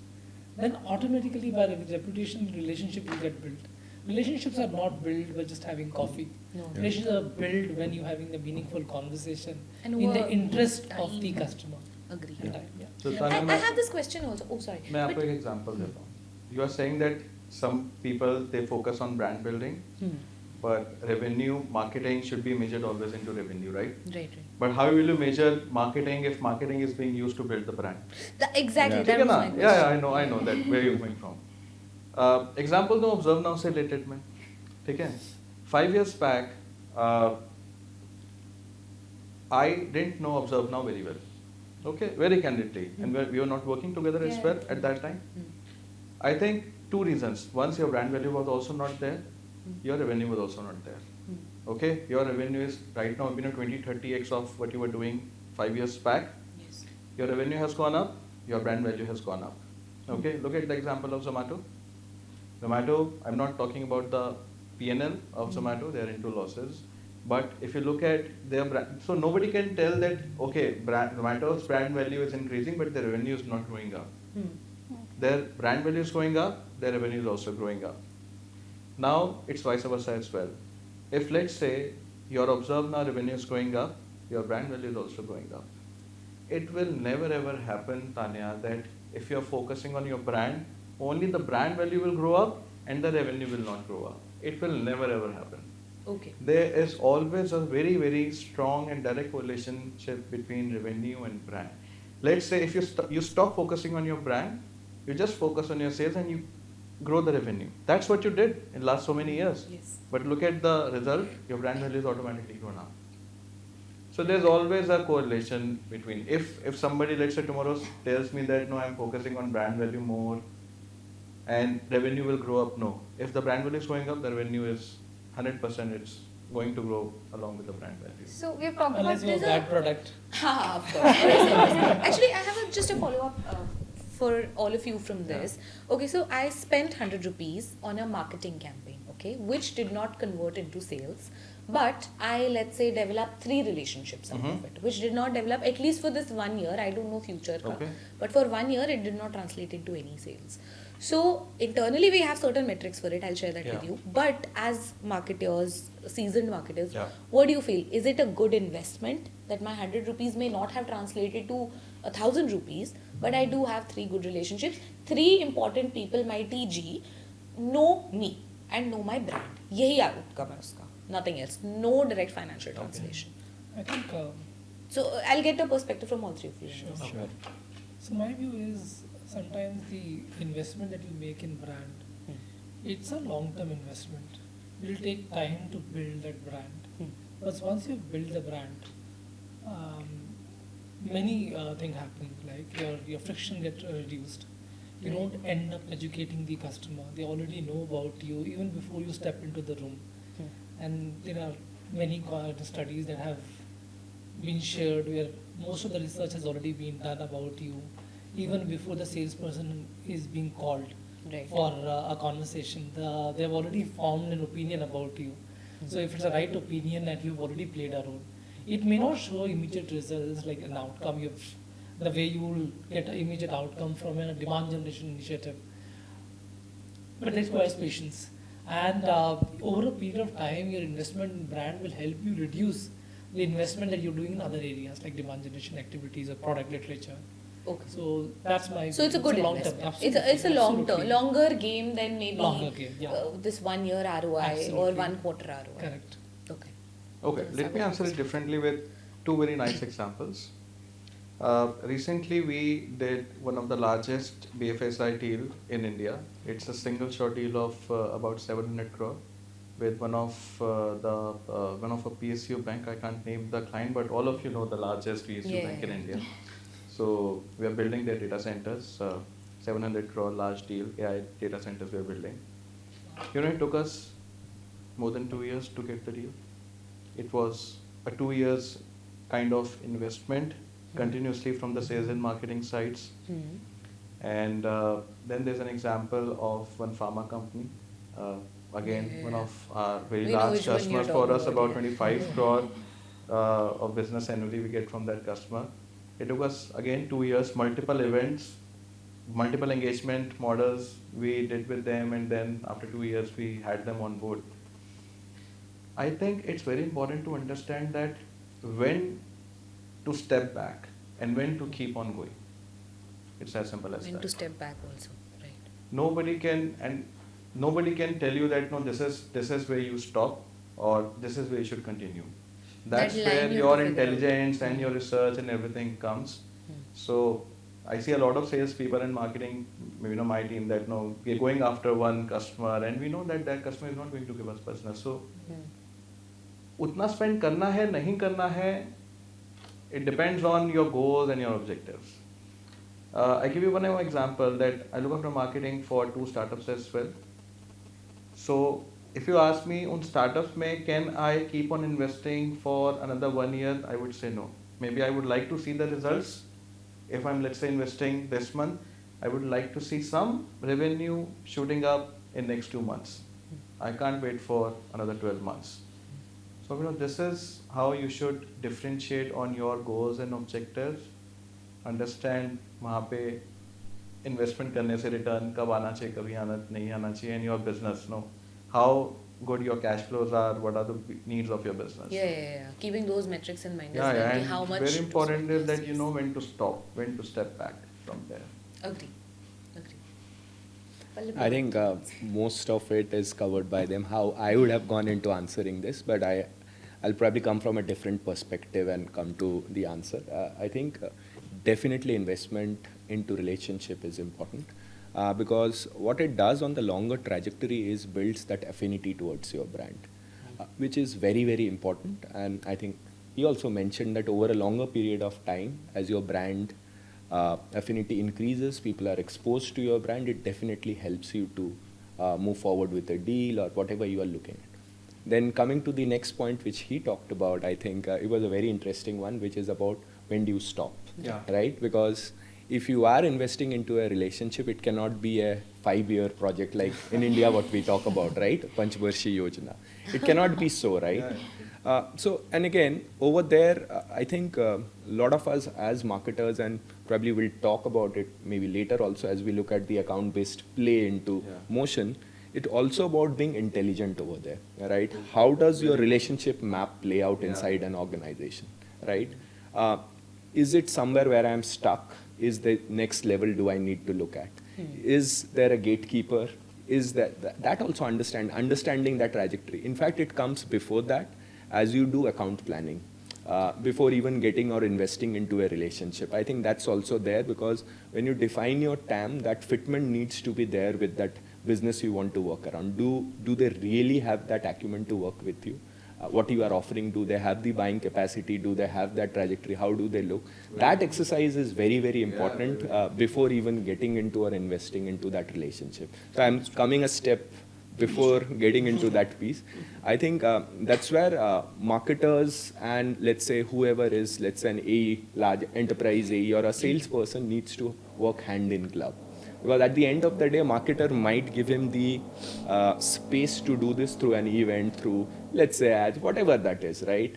then automatically by reputation, relationship will get built. Relationships are not built by just having coffee. No. Relationships are built when you're having a meaningful conversation And in the over interest of time. the customer. Agree. Yeah. Yeah. So I Tanya, have this question also. Oh, sorry. मैं आपको But- एक example देता हूँ. You are saying that some people they focus on brand building, but revenue marketing should be measured always into revenue, right? Right. But how will you measure marketing if marketing is being used to build the brand? Exactly. Yeah. That ठीक है was ना? my question. Yeah, I know that where you're coming from. Example दो observe now से related में, ठीक है? 5 years back, I didn't know observe now very well. Okay, very candidly, and we were not working together as well at that time. I think 2 reasons. Once your brand value was also not there, your revenue was also not there. Okay, your revenue is right now been a 20-30x of what you were doing 5 years back. Yes. Your revenue has gone up, your brand value has gone up. Okay, look at the example of Zomato. Zomato, I'm not talking about the P&L of Zomato, they are into losses. But if you look at their brand, so nobody can tell that, okay, Zomato's brand value is increasing, but their revenue is not growing up. Their brand value is going up, their revenue is also growing up. Now, it's vice versa as well. If let's say your observe now revenue is going up, your brand value is also going up. It will never ever happen, Tanya, that if you're focusing on your brand, only the brand value will grow up and the revenue will not grow up. It will never ever happen. Okay. There is always a very, very strong and direct relationship between revenue and brand. Let's say if you stop focusing on your brand, you just focus on your sales and you grow the revenue. That's what you did in last so many years. Yes. But look at the result, your brand value is automatically grown up. So there's always a correlation between, if somebody, let's say tomorrow tells me that no, I'm focusing on brand value more and revenue will grow up, no. If the brand value is going up, the revenue is 100%, it's going to grow along with the brand value. So we've talked about Unless you have this. bad product. Of course. Actually, I have just a follow-up for all of you from this. Okay, so I spent 100 rupees on a marketing campaign, okay, which did not convert into sales. But I, let's say, developed 3 relationships out of it, which did not develop, at least for this 1 year. I don't know future. Okay. But for 1 year, it did not translate into any sales. So internally, we have certain metrics for it. I'll share that with you. But as marketers, seasoned marketers, what do you feel? Is it a good investment that my 100 rupees may not have translated to 1,000 rupees, but I do have 3 good relationships? 3 important people, my TG, know me and know my brand. Yahi outcome hai uska. Nothing else. No direct financial translation. I think. So I'll get a perspective from all 3 of you. Sure. So my view is sometimes the investment that you make in brand, it's a long-term investment. It will take time to build that brand. But once you build the brand, many things happening, like your friction gets reduced. You don't end up educating the customer. They already know about you even before you step into the room. And there are many studies that have been shared where most of the research has already been done about you even before the salesperson is being called for a conversation. They have already formed an opinion about you. So if it's a right opinion and you've already played a role, it may not show immediate results like an outcome. The way you will get an immediate outcome from a demand generation initiative. But it requires patience. And over a period of time, your investment in brand will help you reduce the investment that you're doing in other areas like demand generation activities or product literature. Okay. So that's my. So it's a good investment. It's a longer game than maybe this 1 year ROI or 1 quarter ROI. Correct. Okay. Okay, let me answer it differently with 2 very nice examples. Recently, we did one of the largest BFSI deal in India. It's a single shot deal of about 700 crore with one of a PSU bank. I can't name the client, but all of you know the largest PSU bank in India. So we are building their data centers, 700 crore large deal, AI data centers we are building. It took us more than 2 years to get the deal. It was a 2 years kind of investment continuously from the sales and marketing sides. And then there's an example of one pharma company. Again, one of our very We know large which one you're customers for talking us, about, about yeah. 25 crore of business annually we get from that customer. It took us again 2 years, multiple events, multiple engagement models we did with them, and then after 2 years we had them on board. I think it's very important to understand that when to step back and when to keep on going. It's as simple as When that. to step back also, right? Nobody can tell you that no, this is where you stop or this is where you should continue. That's That where line you your have to figure out. intelligence and your research and everything comes. So I see a lot of salespeople and marketing, my team, that no, we're going after one customer and we know that that customer is not going to give us business. So उतना spend करना है नहीं करना है, it depends on your goals and your objectives. I give you one more example that I look after marketing for 2 startups as well. So if you ask me on startups mein, can I keep on investing for another 1 year, I would say no. Maybe I would like to see the results. If I'm, let's say, investing this month, I would like to see some revenue shooting up in next 2 months. I can't wait for another 12 months. So this is how you should differentiate on your goals and objectives. Understand वहाँ पे investment करने से return कब आना चाहिए, कभी नहीं आना चाहिए, and your business, how good your cash flows are, what are the needs of your business. Yeah. Keeping those metrics in mind Yeah, as well. yeah, कि and how much very to important spend. is that Yes, you know when to stop, when to step back from there. Agree. Pallab, I think most of it is covered by them. How I would have gone into answering this, but I'll probably come from a different perspective and come to the answer. I think definitely investment into relationship is important because what it does on the longer trajectory is builds that affinity towards your brand, which is very, very important. And I think he also mentioned that over a longer period of time, as your brand affinity increases, people are exposed to your brand, it definitely helps you to move forward with a deal or whatever you are looking at. Then coming to the next point which he talked about, I think it was a very interesting one, which is about when do you stop, right? Because if you are investing into a relationship, it cannot be a 5-year project like in India what we talk about, right? Panchvarshi Yojana. It cannot be so, right? So, and again, over there, I think a lot of us as marketers, and probably we'll talk about it maybe later also as we look at the account-based play into motion, it's also about being intelligent over there, right? How does your relationship map play out inside an organization, right? Is it somewhere where I'm stuck? Is the next level do I need to look at? Is there a gatekeeper? Is that also understanding that trajectory? In fact, it comes before that as you do account planning, before even getting or investing into a relationship. I think that's also there because when you define your TAM, that fitment needs to be there with that business you want to work around. Do they really have that acumen to work with you? What you are offering, do they have the buying capacity? Do they have that trajectory? How do they look? That exercise is very, very important before even getting into or investing into that relationship. So I'm coming a step before getting into that piece. I think that's where marketers and let's say whoever is, let's say an AE, large enterprise AE or a salesperson needs to work hand in glove. Because at the end of the day, a marketer might give him the space to do this through an event, through, let's say, ads, whatever that is, right?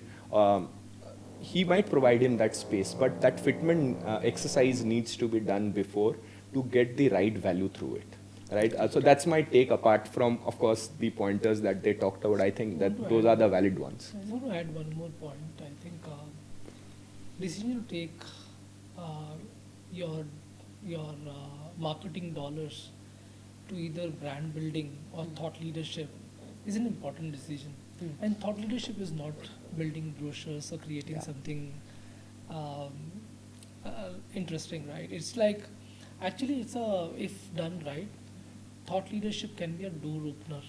He might provide him that space, but that fitment exercise needs to be done before to get the right value through it, right? So that's my take apart from, of course, the pointers that they talked about. I think that those are the valid ones. I want to add one more point. I think decision to take your marketing dollars to either brand building or thought leadership is an important decision. And thought leadership is not building brochures or creating something interesting, right? It's like, actually if done right, thought leadership can be a door opener.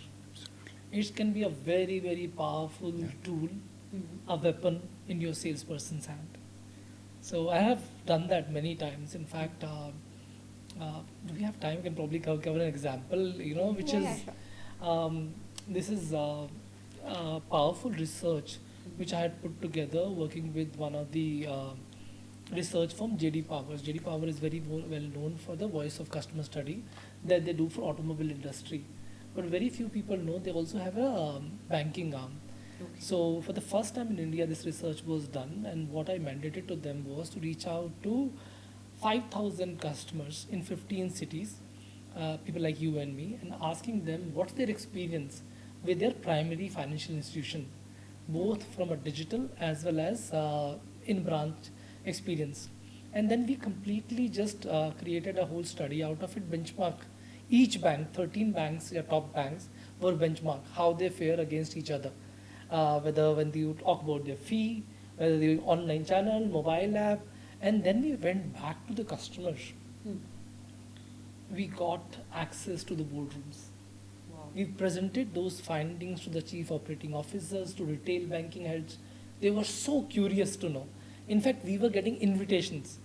It can be a very, very powerful tool, a weapon in your salesperson's hand. So I have done that many times. In fact, do we have time? We can probably cover an example, which Yeah, is, yeah, sure. this is powerful research which I had put together working with one of the research firm, JD Powers. JD Power is very well known for the voice of customer study that they do for automobile industry. But very few people know they also have a banking arm. Okay. So for the first time in India, this research was done, and what I mandated to them was to reach out to 5,000 customers in 15 cities, people like you and me, and asking them what's their experience with their primary financial institution, both from a digital as well as in-branch experience. And then we completely just created a whole study out of it, benchmark each bank, 13 banks, your top banks, were benchmark how they fare against each other. Whether when you talk about their fee, whether the online channel, mobile app, and then we went back to the customers. We got access to the boardrooms. Wow. We presented those findings to the chief operating officers, to retail banking heads. They were so curious to know. In fact, we were getting invitations.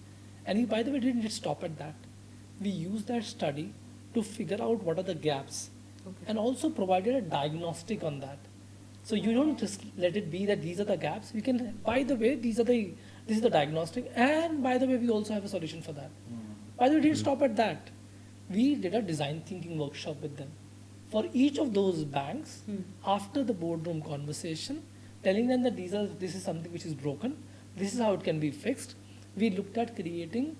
And we, by the way, didn't just stop at that. We used that study to figure out what are the gaps and also provided a diagnostic on that. So you don't just let it be that these are the gaps. We can, by the way, this is the diagnostic, and by the way, we also have a solution for that. By the way, we didn't stop at that. We did a design thinking workshop with them. For each of those banks, after the boardroom conversation, telling them that this is something which is broken, this is how it can be fixed. We looked at creating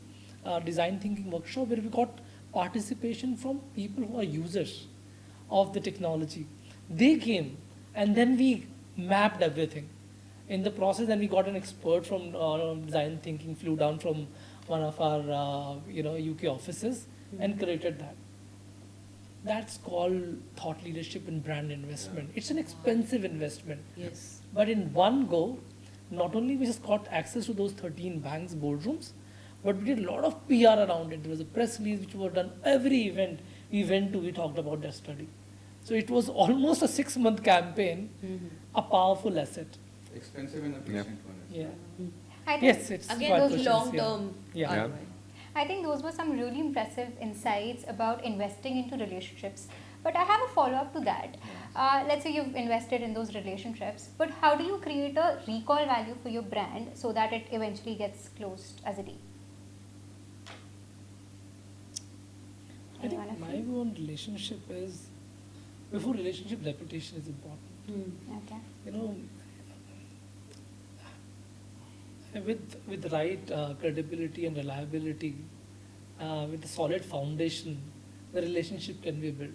a design thinking workshop where we got participation from people who are users of the technology. They came, and then we mapped everything. In the process, then we got an expert from design thinking, flew down from one of our UK offices and created that. That's called thought leadership and brand investment. It's an expensive investment. Yes. But in one go, not only we just got access to those 13 banks boardrooms, but we did a lot of PR around it. There was a press release which was done. Every event we went to, we talked about that study. So it was almost a 6-month campaign, a powerful asset. Expensive and efficient one. Yeah. I think, Yes, it's Again, quite those precious, long-term Yeah. Yeah. ROI. I think those were some really impressive insights about investing into relationships. But I have a follow-up to that. Let's say you've invested in those relationships, but how do you create a recall value for your brand so that it eventually gets closed as a deal? I think Anyone of my you? view on relationship is, before relationship, reputation is important. Okay. You know, with the right credibility and reliability, with a solid foundation, the relationship can be built,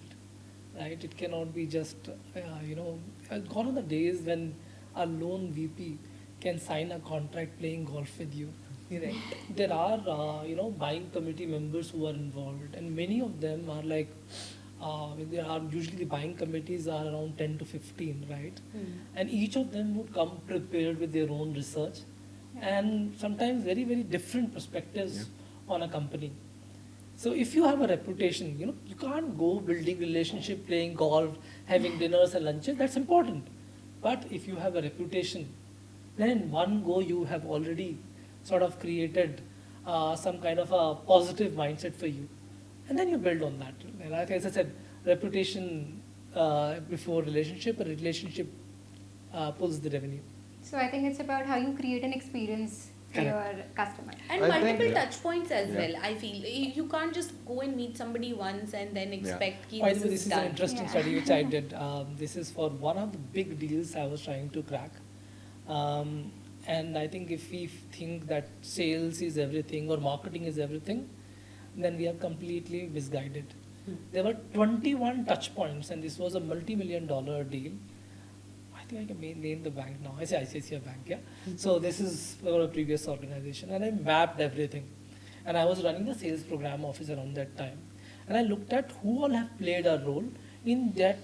right? It cannot be just, gone are the days when a lone VP can sign a contract playing golf with you. Right. There are, buying committee members who are involved, and many of them are like, there are usually the buying committees are around 10 to 15, right? And each of them would come prepared with their own research, and sometimes very, very different perspectives on a company. So if you have a reputation, you can't go building relationship, playing golf, having dinners and lunches. That's important. But if you have a reputation, then in one go you have already sort of created some kind of a positive mindset for you. And then you build on that. And like as I said, reputation before relationship, a relationship pulls the revenue. So I think it's about how you create an experience for your customer. And I multiple think- touch points as Yeah. well, I feel. You can't just go and meet somebody once and then expect By this the way, is this is done. an interesting Yeah. study which I did. This is for one of the big deals I was trying to crack. And I think if we think that sales is everything or marketing is everything, then we are completely misguided. There were 21 touch points, and this was a multi-million-dollar deal. I think I can name the bank now. I say ICICI Bank, yeah. So this is for a previous organization, and I mapped everything. And I was running the sales program office around that time. And I looked at who all have played a role in that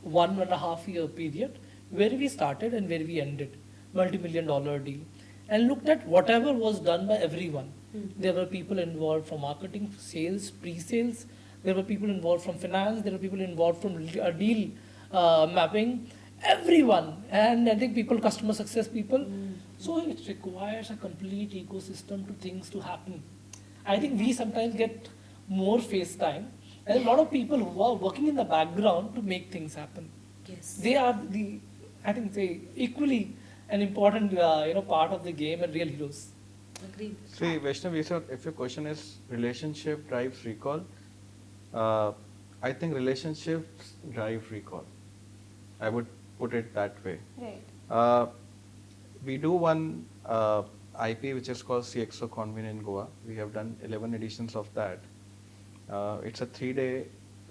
1.5 year period, where we started and where we ended, multi-million-dollar deal. And looked at whatever was done by everyone. There were people involved from marketing, sales, pre-sales. There were people involved from finance. There were people involved from deal mapping. Everyone. And I think customer success people. So it requires a complete ecosystem to things to happen. I think we sometimes get more face time, and a lot of people who are working in the background to make things happen. Yes. They are the, I think, they equally an important part of the game and real heroes. Agreed. See, Vaishnavi, so if your question is relationship drives recall, uh, I think relationships drive recall. I would put it that way. Right. Uh, we do one IP which is called CXO Convene in Goa. We have done 11 editions of that. It's a 3-day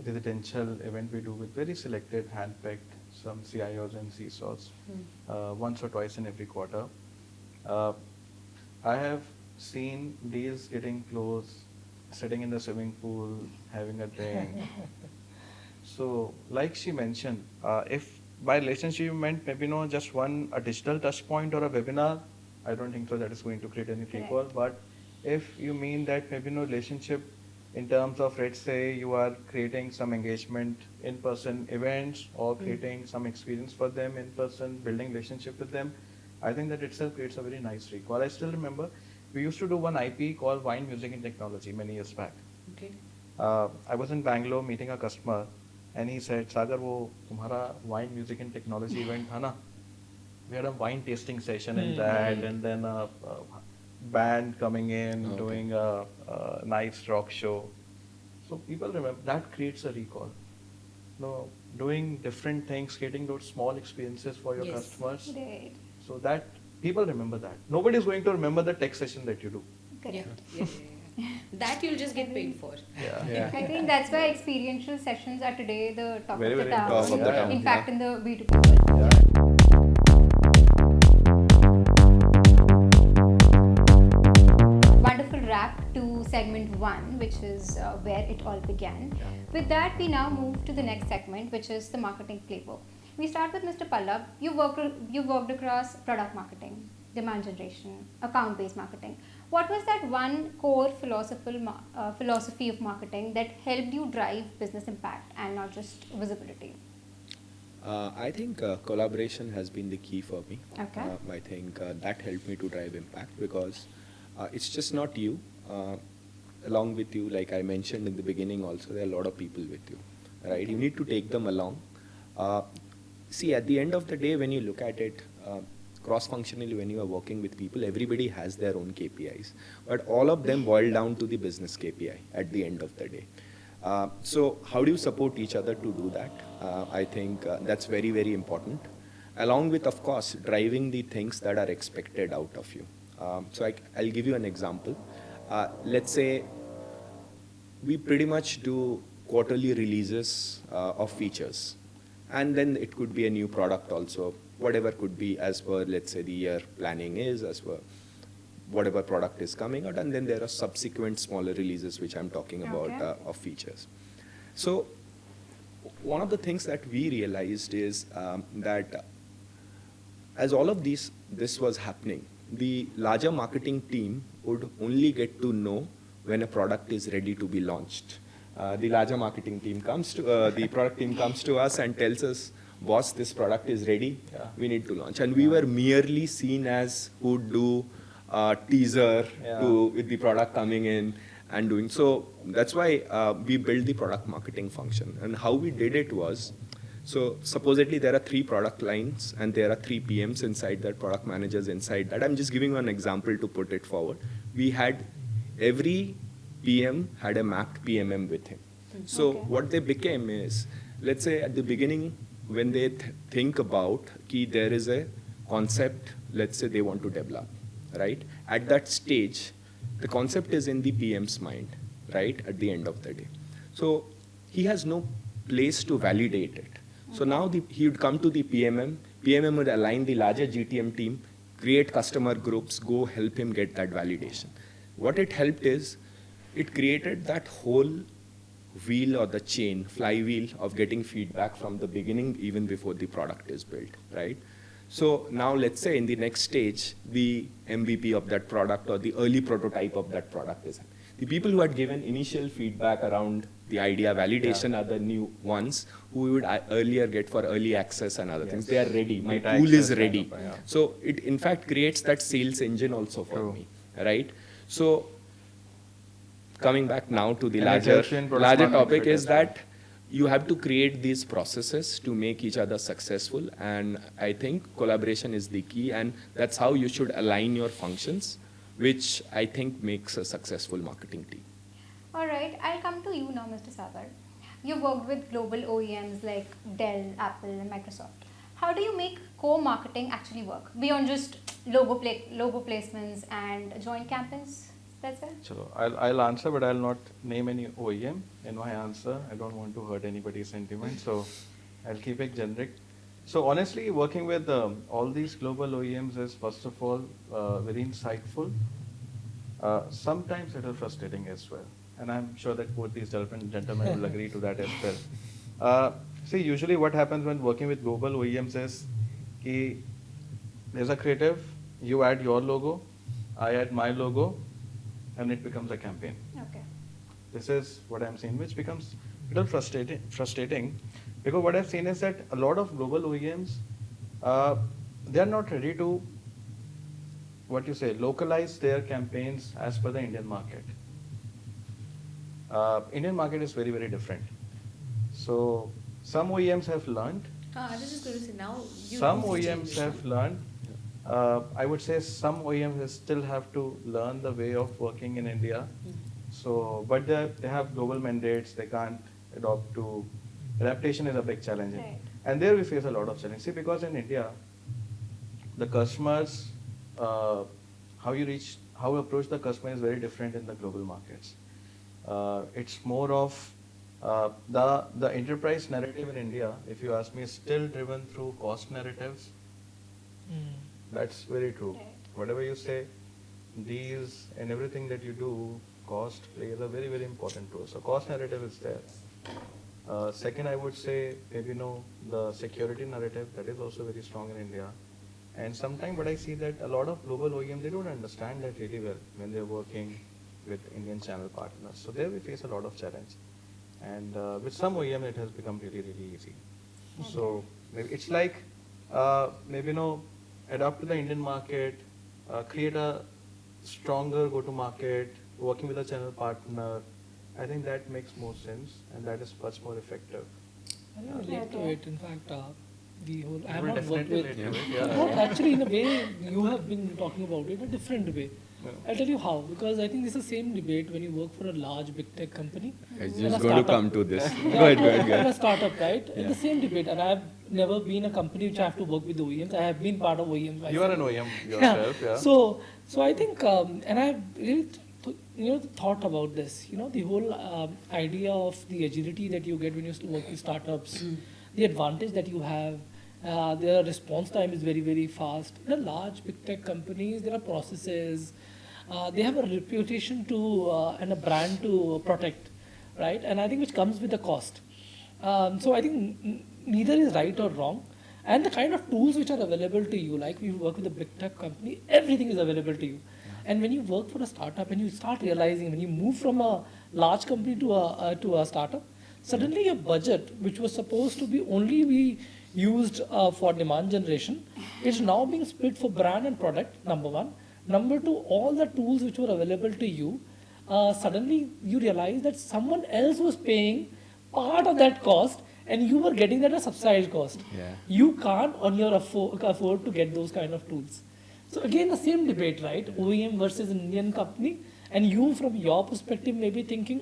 residential event we do with very selected, hand-picked, some CIOs and CISOs, once or twice in every quarter. I have seen deals getting closed, sitting in the swimming pool, having a drink. So, like she mentioned, if by relationship you meant maybe just a digital touch point or a webinar, I don't think so that is going to create any Correct. recall. But if you mean that maybe relationship in terms of, let's say you are creating some engagement in-person events or creating some experience for them in person, building relationship with them, I think that itself creates a very nice recall. I still remember we used to do one IP called Wine, Music and Technology many years back. Okay. I was in Bangalore meeting a customer and he said, Sagar, wo tumhara wine, music and technology event tha na? We had a wine tasting session in that, and then a band coming in, Okay. doing a nice rock show. So people remember, that creates a recall. Doing different things, creating those small experiences for your Yes. customers. Right. So that people remember that. Nobody is going to remember the tech session that you do. Yeah. Correct. Yeah. That you'll just get paid for. Yeah. I think that's why experiential sessions are today the talk Very, of the very town. talk of the town, In fact, yeah. in the B2B world. Yeah. Wonderful wrap to segment 1, which is where it all began. With that, we now move to the next segment, which is the marketing playbook. We start with Mr. Pallab. You worked across product marketing, demand generation, account-based marketing. What was that one core philosophy of marketing that helped you drive business impact and not just visibility? I think collaboration has been the key for me. Okay. I think that helped me to drive impact because it's just not you. Along with you, like I mentioned in the beginning also, there are a lot of people with you, right? You need to take them along. See, at the end of the day, when you look at it, cross-functionally, when you are working with people, everybody has their own KPIs. But all of them boil down to the business KPI at the end of the day. So how do you support each other to do that? I think that's very, very important. Along with, of course, driving the things that are expected out of you. So I'll give you an example. Let's say we pretty much do quarterly releases of features. And then it could be a new product also, whatever could be as per, let's say, the year planning is, as per whatever product is coming out, and then there are subsequent smaller releases which I'm talking about Okay. of features. So one of the things that we realized is that as all of this was happening, the larger marketing team would only get to know when a product is ready to be launched. The larger marketing team comes to, the product team comes to us and tells us, boss, this product is ready, we need to launch. And we were merely seen as who do teaser with the product coming in and doing. So that's why we built the product marketing function. And how we did it was, so supposedly there are 3 product lines and there are 3 PMs inside that, product managers inside that. I'm just giving you an example to put it forward. We had every PM had a mapped PMM with him. So what they became is, let's say at the beginning, when they think about ki there is a concept, let's say they want to develop, right? At that stage, the concept is in the PM's mind, right? At the end of the day. So he has no place to validate it. So now he would come to the PMM, PMM would align the larger GTM team, create customer groups, go help him get that validation. What it helped is, it created that whole wheel or the chain, flywheel of getting feedback from the beginning, even before the product is built, right? So now let's say in the next stage, the MVP of that product or the early prototype of that product is. the people who had given initial feedback around the idea validation are the new ones who we would earlier get for early access and other things. They are ready. My Beta tool is access ready. kind of, yeah. So it in fact creates that sales engine also for True. me, right? So coming back now to the And it larger helps you in product market topic fit is as well. that you have to create these processes to make each other successful, and I think collaboration is the key, and that's how you should align your functions, which I think makes a successful marketing team. All right, I'll come to you now, Mr. Sagar. You've worked with global OEMs like Dell, Apple, and Microsoft. How do you make co-marketing actually work beyond just logo placements and joint campaigns? That's it. So I'll answer, but I'll not name any OEM in my answer. I don't want to hurt anybody's sentiment, so I'll keep it generic. So honestly, working with all these global OEMs is first of all very insightful. Sometimes it is frustrating as well, and I'm sure that both these gentlemen will agree to that as well. See, usually what happens when working with global OEMs is, there's a creative, you add your logo, I add my logo, and it becomes a campaign. Okay. This is what I'm seeing, which becomes a little frustrating because what I've seen is that a lot of global OEMs, they are not ready to, localize their campaigns as per the Indian market. Indian market is very, very different. So some OEMs have learned. I was just going to say now. Some OEMs have learned. I would say some OEMs still have to learn the way of working in India. So, but they have global mandates. They can't adopt to. Adaptation is a big challenge, Right. and there we face a lot of challenge. See, because in India, the customers, how you approach the customer is very different in the global markets. It's more of the enterprise narrative in India, if you ask me, is still driven through cost narratives. That's very true. Right. Whatever you say, deals and everything that you do, cost plays a very, very important role. So cost narrative is there. Second, I would say, maybe the security narrative, that is also very strong in India. And sometimes what I see that a lot of global OEMs, they don't understand that really well when they're working with Indian channel partners. So there we face a lot of challenge. And with some OEM, it has become really, really easy. So maybe it's like, adapt to the Indian market, create a stronger go-to-market, working with a channel partner. I think that makes more sense, and that is much more effective. I don't relate to Okay. it. In fact, the whole I have will not worked definitely with. relate to it, yeah. Not actually in a way you have been talking about it, a different way. Yeah. I'll tell you how. Because I think it's the same debate when you work for a large big tech company. I was and a just going to startup. come to this. Yeah, Go ahead, go and ahead. a startup, right? It's Yeah. the same debate. And I've never been a company which I have to work with OEMs. I have been part of OEMs myself. You are an OEM yourself, yeah. So I think, and I've really, thought about this. The whole idea of the agility that you get when you work with startups, the advantage that you have. Their response time is very, very fast. In a large big tech companies, there are processes. They have a reputation to and a brand to protect, right? And I think which comes with a cost. So I think neither is right or wrong. And the kind of tools which are available to you, like we work with a big tech company, everything is available to you. And when you work for a startup and you start realizing, when you move from a large company to a startup, suddenly your budget, which was supposed to be only be used for demand generation, is now being split for brand and product, number one. Number two, all the tools which were available to you, suddenly you realize that someone else was paying part of that cost and you were getting that at a subsidized cost. Yeah. You can't on your afford to get those kind of tools. So again, the same debate, right? OEM versus an Indian company, and you from your perspective may be thinking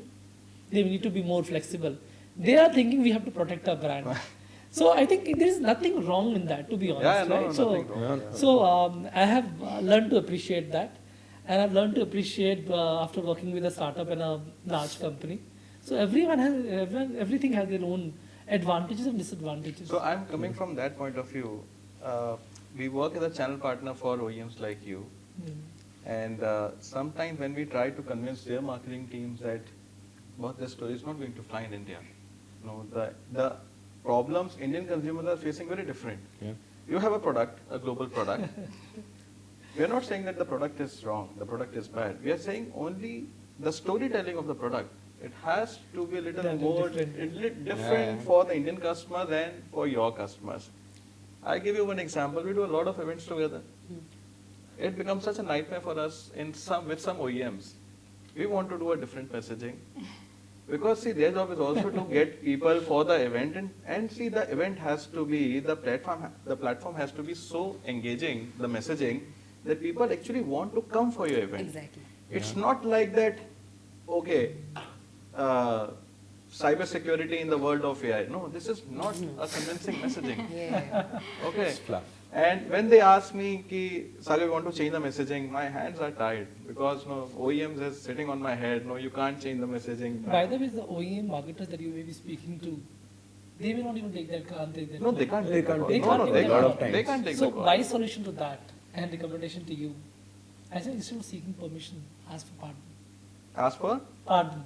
they need to be more flexible. They are thinking we have to protect our brand. So I think there is nothing wrong in that, to be honest, Yeah, no, right? So, nothing wrong. I have learned to appreciate that, and I've learned to appreciate after working with a startup and a large company. So everything has their own advantages and disadvantages. So I'm coming from that point of view. We work as a channel partner for OEMs like you. And sometimes when we try to convince their marketing teams that this story is not going to fly in India, the problems Indian consumers are facing very different. Yeah. You have a product, a global product. We are not saying that the product is wrong, the product is bad. We are saying only the storytelling of the product, it has to be a little Little more different. different Yeah. for the Indian customer than for your customers. I give you one example. We do a lot of events together. It becomes such a nightmare for us with some OEMs. We want to do a different messaging because see their job is also to get people for the event and see the event has to be the platform has to be so engaging the messaging that people actually want to come for your event. Exactly. It's not like that. Okay, uh, cyber security in the world of AI. No, this is not a convincing messaging. Yeah. Okay. It's fluff. And when they ask me, ki, Sagar, we want to change the messaging, my hands are tied because no OEMs is sitting on my head. No, you can't change the messaging. By the way, the OEM marketers that you may be speaking to, they may not even take that, can't take that. No, they can't. They take the can't call. take No, it. no, They they can't. Lot can't. of times. They can't take So the call. my solution to that and recommendation to you, I said instead of seeking permission, ask for pardon. Ask for? Pardon.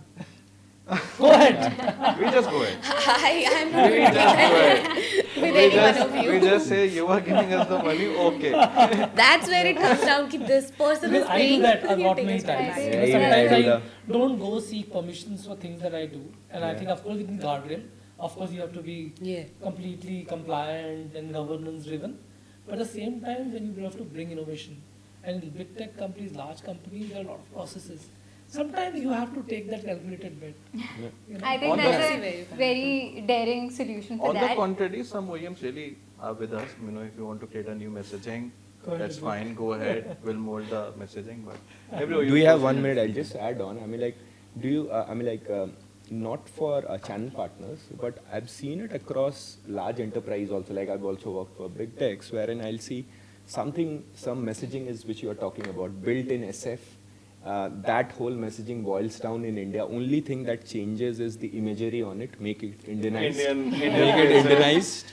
Go ahead. We just go ahead. I'm not We doing just go that ahead. with any one of We you. just say you are giving us the money. Okay. That's where it comes down to this person is Because I do paying. that a you lot take many it times. back. Yeah, You know, even sometimes I I do don't go seek permissions for things that I do. And I Yeah. think, of course, within guardrail, of course, you have to be Yeah. completely compliant and governance driven. But at the same time, when you have to bring innovation, and in big tech companies, large companies, there are a lot of processes. Sometimes you have to take that calculated bet. You know? I think On that's the- a Very fun. very daring solution for On the that. contrary, some OEMs really are with us. You know, if you want to create a new messaging, Go ahead. that's fine. Go ahead. We'll mold the messaging. But every OEM Do we have goes 1 in. minute? I'll just add on. I mean, like, do you? I mean, like, not for channel partners, but I've seen it across large enterprise also. Like, I've also worked for big techs, wherein I'll see some messaging is which you are talking about, built in SF. That whole messaging boils down in India. Only thing that changes is the imagery on it, make it Indianized. Make it Indianized.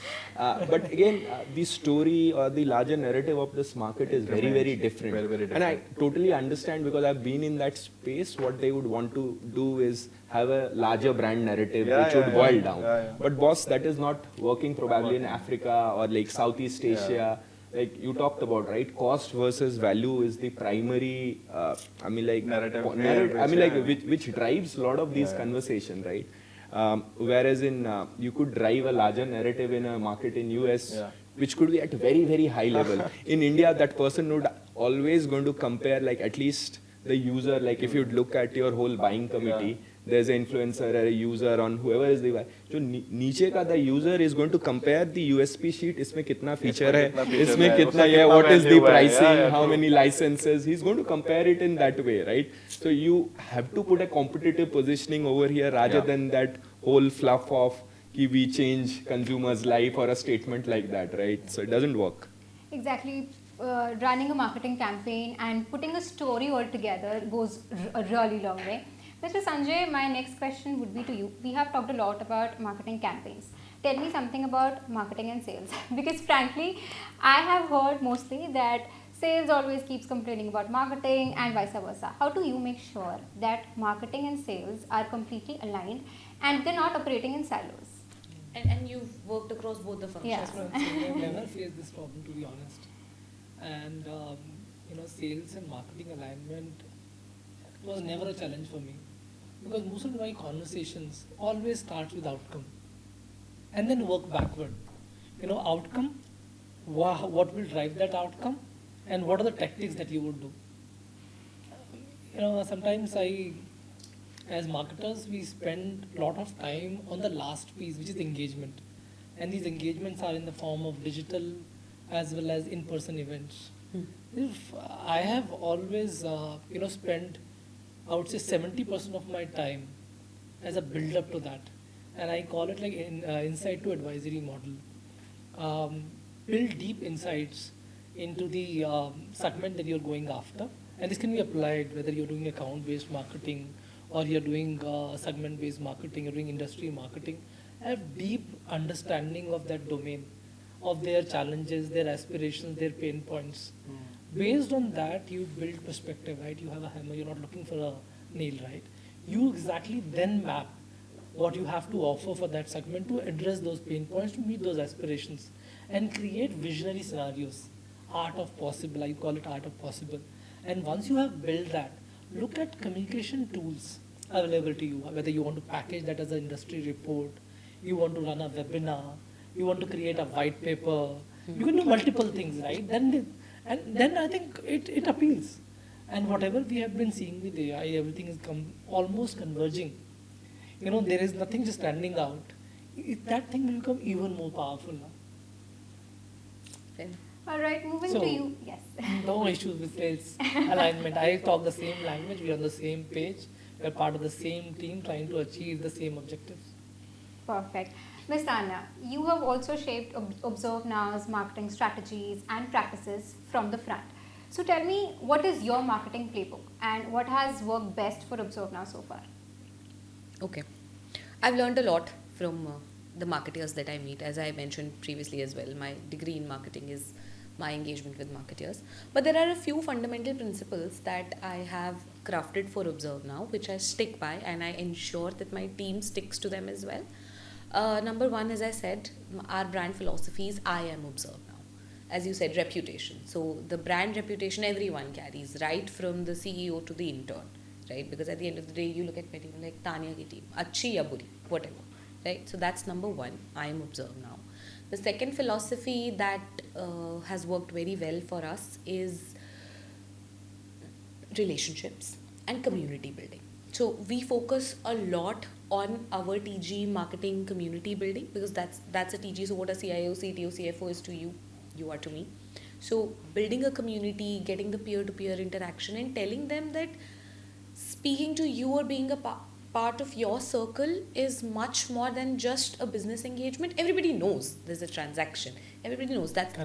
But again, the story or the larger narrative of this market is very, very different. Very, very And I different. totally understand because I've been in that space. What they would want to do is have a larger brand narrative Yeah, which yeah, would yeah. boil down. Yeah, yeah. But boss, that is not working probably in Africa or like Southeast Yeah. Asia. Like you talked about, right? Cost versus value is the primary. I mean, like Narrative, I mean, like yeah. which drives a lot of these Yeah. conversation, right? Whereas in you could drive a larger narrative in a market in US, Yeah. which could be at a very, very high level. In India, that person would always going to compare, like at least the user, like if you look at your whole buying committee, there's an influencer or a user on whoever is the buy. जो नीचे का the user is going to compare the USP sheet, इसमें कितना feature है, कितना feature इसमें है, कितना उसका ये, कितना what is the value है, pricing, yeah, yeah, how true. many licenses, he's going to compare it in that way, right? So you have to put a competitive positioning over here rather Yeah. than that whole fluff of कि we change consumers' life or a statement like that, right? So it doesn't work. Exactly. Running a marketing campaign and putting a story all together goes a really long way. Mr. Sanjay, my next question would be to you. We have talked a lot about marketing campaigns. Tell me something about marketing and sales. Because frankly, I have heard mostly that sales always keeps complaining about marketing and vice versa. How do you make sure that marketing and sales are completely aligned and they're not operating in silos? And you've worked across both the functions. Yeah. I've never faced this problem, to be honest. And sales and marketing alignment was never a challenge for me, because most of my conversations always start with outcome, and then work backward. Outcome. What will drive that outcome, and what are the tactics that you would do? Sometimes as marketers, we spend a lot of time on the last piece, which is engagement. And these engagements are in the form of digital as well as in-person events. If I have always, spent, I would say 70% of my time as a build-up to that. And I call it like insight to advisory model. Build deep insights into the segment that you're going after. And this can be applied whether you're doing account-based marketing or you're doing segment-based marketing, you're doing industry marketing. Have deep understanding of that domain, of their challenges, their aspirations, their pain points. Based on that, you build perspective, right? You have a hammer, you're not looking for a nail, right? You exactly then map what you have to offer for that segment to address those pain points, to meet those aspirations, and create visionary scenarios. Art of possible, I call it art of possible. And once you have built that, look at communication tools available to you, whether you want to package that as an industry report, you want to run a webinar, you want to create a white paper, you can do multiple things, right? And then I think it appeals. And whatever we have been seeing with AI, everything is almost converging. There is nothing just standing out. That thing will become even more powerful now. All right, moving So, to you. Yes. No issues with sales alignment. I talk the same language. We're on the same page. We're part of the same team trying to achieve the same objectives. Perfect. Ms.Taniya, you have also shaped ObserveNow's marketing strategies and practices from the front. So tell me, what is your marketing playbook and what has worked best for ObserveNow so far? Okay. I've learned a lot from the marketers that I meet. As I mentioned previously as well, my degree in marketing is my engagement with marketers. But there are a few fundamental principles that I have crafted for ObserveNow, which I stick by, and I ensure that my team sticks to them as well. Number one, as I said, our brand philosophy is I am ObserveNow. As you said, reputation. So the brand reputation everyone carries, right from the CEO to the intern, right? Because at the end of the day, you look at my team like Taniya ki team, achhi ya buri, whatever, right? So that's number one, I am ObserveNow. The second philosophy that has worked very well for us is relationships and community building. So we focus a lot on our TG marketing community building, because that's a TG. So what a CIO, CTO, CFO is to you, you are to me. So building a community, getting the peer-to-peer interaction, and telling them that speaking to you or being a part of your circle is much more than just a business engagement. Everybody knows there's a transaction. Everybody knows that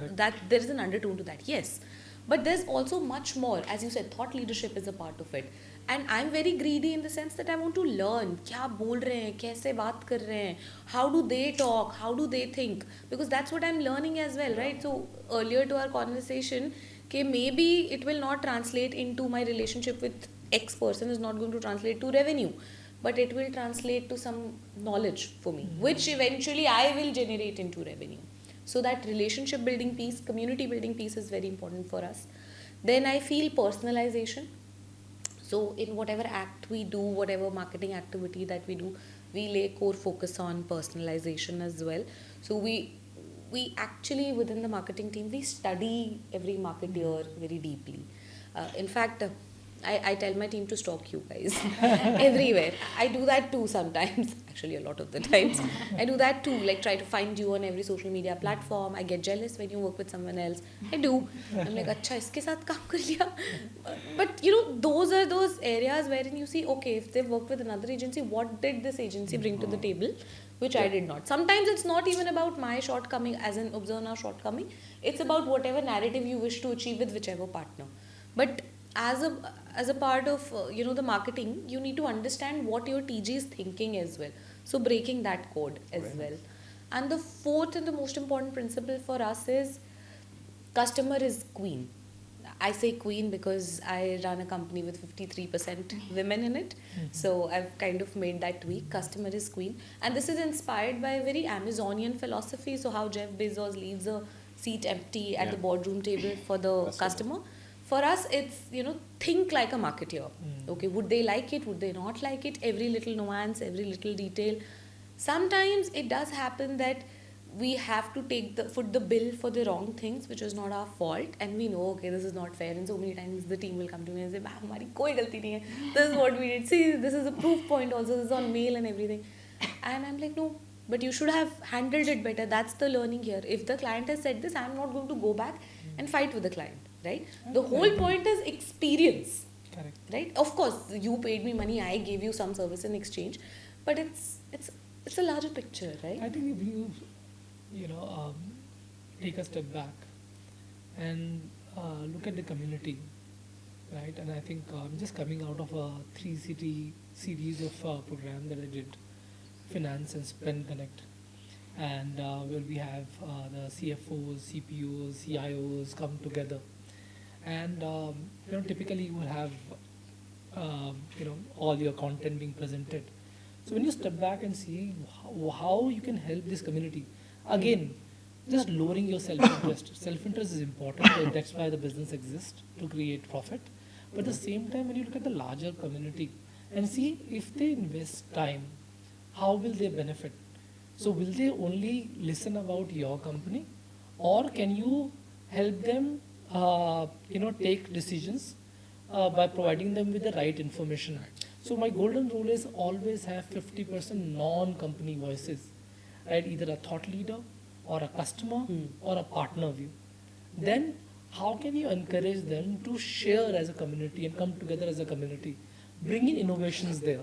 there is an undertone to that. Yes. But there's also much more. As you said, thought leadership is a part of it. And I'm very greedy in the sense that I want to learn. क्या बोल रहे हैं, कैसे बात कर रहे हैं, how do they talk, how do they think? Because that's what I'm learning as well, right? So earlier to our conversation, maybe it will not translate into my relationship with X person is not going to translate to revenue, but it will translate to some knowledge for me, which eventually I will generate into revenue. So that relationship building piece, community building piece is very important for us. Then I feel personalization. So in whatever act we do, whatever marketing activity that we do, we lay core focus on personalization as well. So we actually, within the marketing team, we study every marketer very deeply. In fact, I tell my team to stalk you guys everywhere. I do that too sometimes, actually a lot of the times. I do that too, like try to find you on every social media platform. I get jealous when you work with someone else. I do. I'm like, अच्छा इसके साथ काम कर लिया. But those are those areas wherein you see, okay, if they've worked with another agency, what did this agency bring to the table, which I did not. Sometimes it's not even about my shortcoming as an ObserveNow shortcoming. It's about whatever narrative you wish to achieve with whichever partner. But as a part of the marketing, you need to understand what your TG is thinking as well. So breaking that code as well. And the fourth and the most important principle for us is customer is queen. I say queen because I run a company with 53% women in it. So I've kind of made that tweak. Customer is queen. And this is inspired by a very Amazonian philosophy. So how Jeff Bezos leaves a seat empty at the boardroom table for the customer. For us, it's, think like a marketer. Okay, would they like it? Would they not like it? Every little nuance, every little detail. Sometimes it does happen that we have to foot the bill for the wrong things, which is not our fault. And we know, okay, this is not fair. And so many times the team will come to me and say, "Ma'am, hamari koi galti nahi hai. This is what we did. See, this is a proof point also. This is on mail and everything." And I'm like, no, but you should have handled it better. That's the learning here. If the client has said this, I'm not going to go back and fight with the client. Right? The whole point is experience. Correct. Right? Of course, you paid me money, I gave you some service in exchange, but it's a larger picture, right? I think if you take a step back and look at the community, right? And I think I'm just coming out of a 3-city series of program that I did, Finance and Spend Connect, and where we have the CFOs, CPOs, CIOs come together. And typically you will have all your content being presented. So when you step back and see how you can help this community, again, just lowering your self-interest. Self-interest is important. That's why the business exists, to create profit. But at the same time, when you look at the larger community and see if they invest time, how will they benefit? So will they only listen about your company, or can you help them, take decisions by providing them with the right information? So my golden rule is always have 50% non-company voices, right? Either a thought leader or a customer or a partner view. Then how can you encourage them to share as a community and come together as a community, bring in innovations there,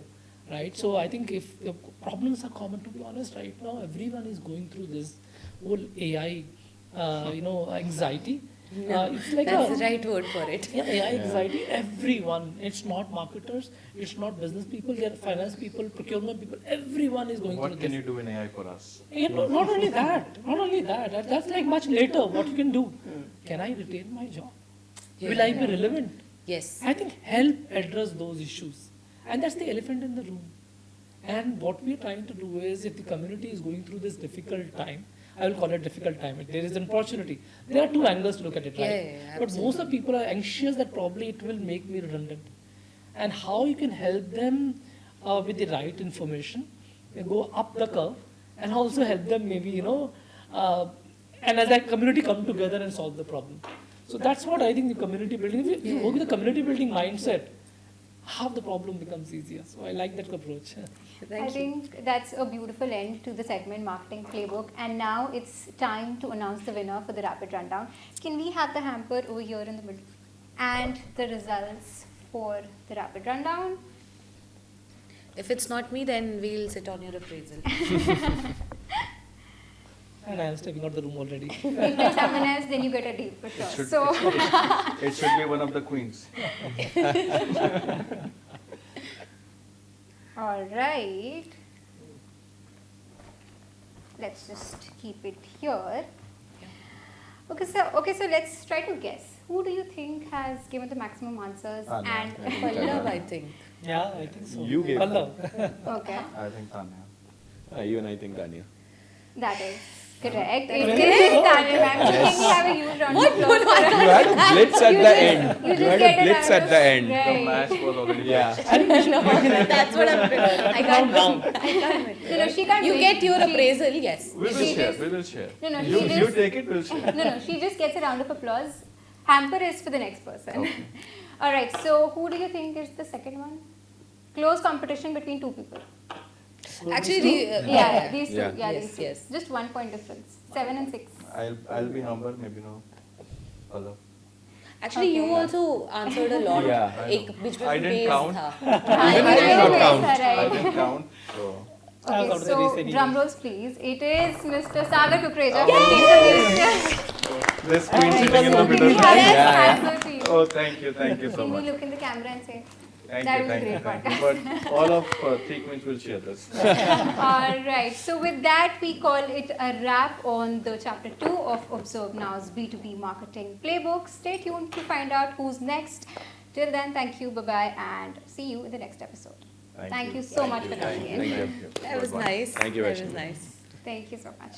right? So I think if the problems are common, to be honest, right now everyone is going through this whole AI, anxiety. It's like That's the right word for it. yeah, AI anxiety. Everyone. It's not marketers. It's not business people. They're finance people, procurement people. Everyone is going through What this. can you do in AI for us? Not only that. Not only that. That's like much later. What you can do? Can I retain my job? Will I be relevant? Yes. I think help address those issues, and that's the elephant in the room. And what we're trying to do is, if the community is going through this difficult time, I will call it difficult time. There is an opportunity. There are two angles to look at it, right? Yeah, but most of the people are anxious that probably it will make me redundant. And how you can help them with the right information, go up the curve, and also help them maybe, and as that community come together and solve the problem. So that's what I think the community building, if you work with the community building mindset, half the problem becomes easier. So I like that approach. I think that's a beautiful end to the segment Marketing Playbook. And now it's time to announce the winner for the rapid rundown. Can we have the hamper over here in the middle? And the results for the rapid rundown. If it's not me, then we'll sit on your appraisal. And I am stepping out the room already. If it's someone else, then you get a deal for sure. It should be one of the queens. All right. Let's just keep it here. Okay, so let's try to guess. Who do you think has given the maximum answers? Tanya. And I think Pallab, I think. Yeah, I think so. You gave Pallab. okay, I think Tanya. Even I think Tanya. that is correct. It is Tanya, ma'am. So can we have a huge round of applause for her? You had a blitz at the end. You You just had get a blitz round at of- the end. The Right. match was already Yeah. That's what I can't down. I can't No, she can't You win. get your She- appraisal, yes. We will She share. just- We will share. No, You she just- take it. We'll share. No, she just gets a round of applause. Hamper is for the next person. Okay. All right, so who do you think is the second one? Close competition between two people. Actually, Yeah, these two. Yeah. Yeah, Yes, these two. yes. Just 1 point difference. 7 and 6. I'll be humble. Maybe no. Pallab. actually you Okay. also answered a lot. Yeah. एक बीच में I didn't phase count. था. I did not count. I didn't count. So I was Okay, out of the race so anyway. drum rolls please. It is Mr. Sagar Kukreja from Team this queen sitting in the middle. Yes, Oh, thank you so Can you much. look in the camera and say, Thank that you, was a thank you, great thank you. But all of three queens will share this. all right. So with that, we call it a wrap on the chapter 2 of Observe Now's B2B marketing playbook. Stay tuned to find out who's next. Till then, thank you, bye-bye, and see you in the next episode. Thank you so much for coming in. Thank you. That was nice. Thank you, That was Vaishnavi. nice. Thank you so much.